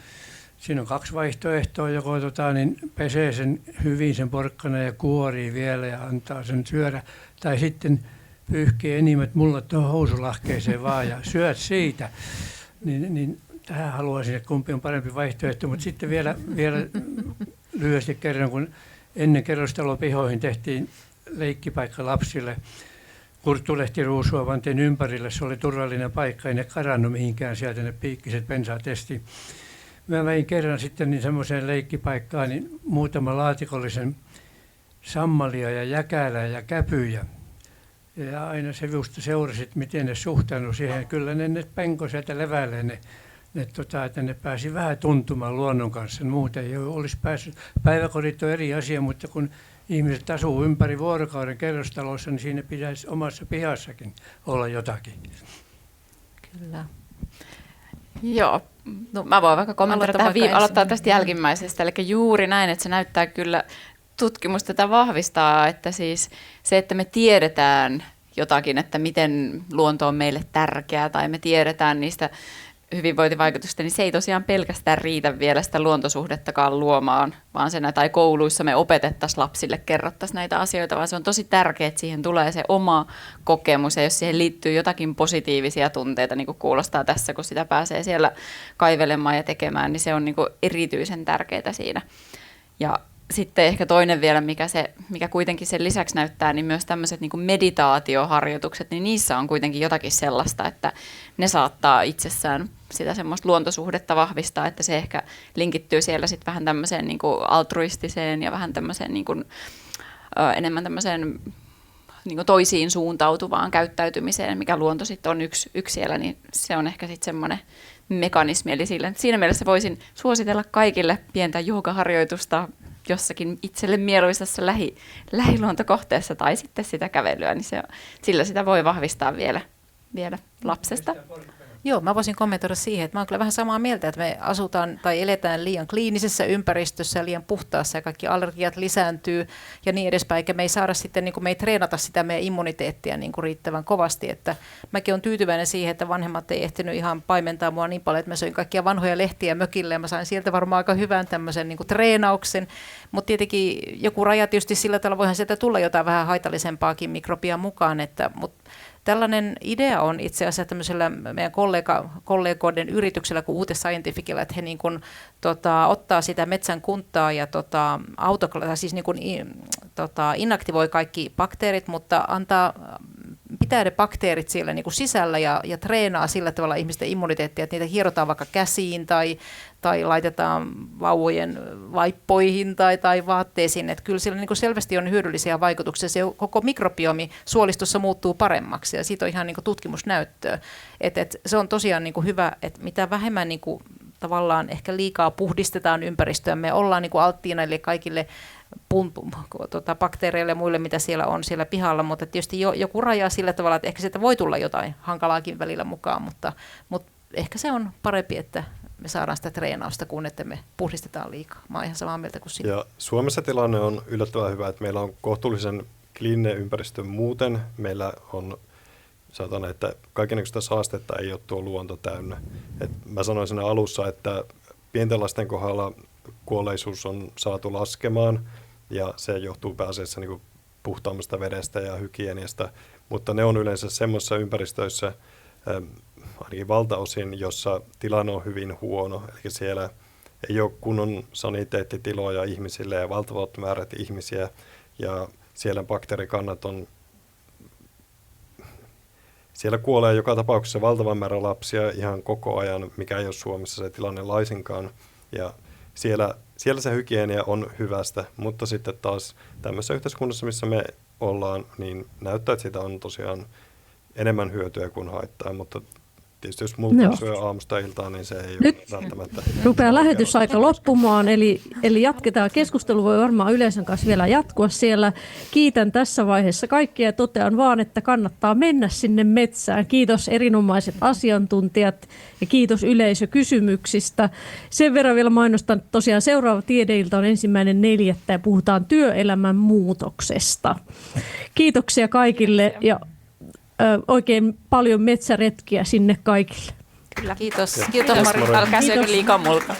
siinä on 2 vaihtoehtoa, joko niin pesee sen hyvin sen porkkana ja kuorii vielä ja antaa sen syödä, tai sitten pyyhkii enimmät mullat tuohon housulahkeeseen vaan ja syöt siitä. Niin tähän haluaisin, että kumpi on parempi vaihtoehto, mutta sitten vielä lyhyesti kerran, kun ennen kerrostalopihoihin tehtiin leikkipaikka lapsille, kurttulehtiruusua vanteen ympärille, se oli turvallinen paikka, ei ne karannut mihinkään sieltä ne piikkiset bensaatesti. Mä vein kerran sitten niin semmoiseen leikkipaikkaan niin muutama laatikollisen sammalia ja jäkälää ja käpyjä. Ja aina sivusta seurasit, miten ne suhtautuivat siihen. Kyllä ne penkoi sieltä levälle, että ne pääsi vähän tuntumaan luonnon kanssa. Muuten ei olisi päässyt. Päiväkodit on eri asia, mutta kun ihmiset asuu ympäri vuorokauden kerrostalossa, niin siinä pitäisi omassa pihassakin olla jotakin. Kyllä. Joo, no, mä voin vaikka kommentoida aloittaa tästä jälkimmäisestä. Eli juuri näin, että se näyttää kyllä, tutkimus tätä vahvistaa, että siis se, että me tiedetään jotakin, että miten luonto on meille tärkeää tai me tiedetään niistä hyvinvointivaikutusta, niin se ei tosiaan pelkästään riitä vielä sitä luontosuhdettakaan luomaan, vaan se tai kouluissa me opetettaisiin lapsille, kerrottaisiin näitä asioita, vaan se on tosi tärkeää, että siihen tulee se oma kokemus, ja jos siihen liittyy jotakin positiivisia tunteita, niin kuin kuulostaa tässä, kun sitä pääsee siellä kaivelemaan ja tekemään, niin se on niin kuin erityisen tärkeää siinä. Ja sitten ehkä toinen vielä, mikä kuitenkin sen lisäksi näyttää, niin myös tämmöiset niin kuin meditaatioharjoitukset, niin niissä on kuitenkin jotakin sellaista, että ne saattaa itsessään sitä semmoista luontosuhdetta vahvistaa, että se ehkä linkittyy siellä sitten vähän tämmöiseen niin kuin altruistiseen ja vähän tämmöiseen niin kuin, enemmän tämmöiseen niin kuin toisiin suuntautuvaan käyttäytymiseen, mikä luonto sitten on yksi siellä, niin se on ehkä sitten semmoinen mekanismi. Eli siinä mielessä voisin suositella kaikille pientä joogaharjoitusta jossakin itselle mieluisessa lähiluontokohteessa tai sitten sitä kävelyä, niin sillä sitä voi vahvistaa vielä lapsesta. Joo, mä voisin kommentoida siihen, että mä oon kyllä vähän samaa mieltä, että me asutaan tai eletään liian kliinisessä ympäristössä ja liian puhtaassa ja kaikki allergiat lisääntyy ja niin edespäin, eikä me ei saada sitten, niin kuin me ei treenata sitä meidän immuniteettia niin kuin riittävän kovasti, että mäkin olen tyytyväinen siihen, että vanhemmat ei ehtinyt ihan paimentaa mua niin paljon, että mä söin kaikkia vanhoja lehtiä mökille ja mä sain sieltä varmaan aika hyvän tämmöisen niin kuin treenauksen, mutta tietenkin joku raja tietysti sillä tavalla voihan sieltä tulla jotain vähän haitallisempaakin mikrobia mukaan, mutta tällainen idea on itse asiassa tämmöisellä meidän kollegoiden yrityksellä kuin Ute Scientificilla, että he niin kuin, ottaa sitä metsän kuntaa ja siis niin kuin, inaktivoi kaikki bakteerit, mutta pitää ne bakteerit siellä niin kuin sisällä ja treenaa sillä tavalla ihmisten immuniteettia, että niitä hierotaan vaikka käsiin tai laitetaan vauvojen vaippoihin tai vaatteisiin. Että kyllä siellä niin kuin selvästi on hyödyllisiä vaikutuksia. Se koko mikrobiomi suolistossa muuttuu paremmaksi ja siitä on ihan niin kuin tutkimusnäyttöä. Et se on tosiaan niin kuin hyvä, että mitä vähemmän niin kuin tavallaan ehkä liikaa puhdistetaan ympäristöä, me ollaan niin kuin alttiina eli kaikille bakteereille ja muille, mitä siellä on siellä pihalla, mutta tietysti joku raja sillä tavalla, että ehkä sieltä voi tulla jotain hankalaakin välillä mukaan, mutta ehkä se on parempi, että me saadaan sitä treenausta, kuin että me puhdistetaan liikaa. Mä oon ihan samaa mieltä kuin sinä. Ja Suomessa tilanne on yllättävän hyvä, että meillä on kohtuullisen kliininen ympäristö muuten. Meillä on sanotaan, että kaikennäköistä saastetta ei ole tuo luonto täynnä. Et mä sanoin siinä alussa, että pienten lasten kohdalla kuolleisuus on saatu laskemaan ja se johtuu pääasiassa niin kuin puhtaammasta vedestä ja hygieniasta, mutta ne on yleensä semmoisissa ympäristöissä, ainakin valtaosin, jossa tilanne on hyvin huono, eli siellä ei ole kunnon saniteettitiloja ihmisille ja valtavat määrät ihmisiä, ja siellä bakteerikannat on, siellä kuolee joka tapauksessa valtavan määrä lapsia ihan koko ajan, mikä ei ole Suomessa se tilanne laisinkaan, ja siellä se hygienia on hyvästä, mutta sitten taas tämmöisessä yhteiskunnassa, missä me ollaan, niin näyttää, että siitä on tosiaan enemmän hyötyä kuin haittaa, mutta tietysti jos multa syö aamusta iltaan, niin se ei nyt ole välttämättä. Rupeaa lähetysaika loppumaan, eli jatketaan. Keskustelu voi varmaan yleisön kanssa vielä jatkua siellä. Kiitän tässä vaiheessa kaikkia ja totean vaan, että kannattaa mennä sinne metsään. Kiitos erinomaiset asiantuntijat ja kiitos yleisö kysymyksistä. Sen verran vielä mainostan, että tosiaan seuraava tiedeilta on 1.4. ja puhutaan työelämän muutoksesta. Kiitoksia kaikille ja oikein paljon metsäretkiä sinne kaikille. Kyllä. Kiitos. Kiitos Mari. Älkää syökö liikaa mulkaa.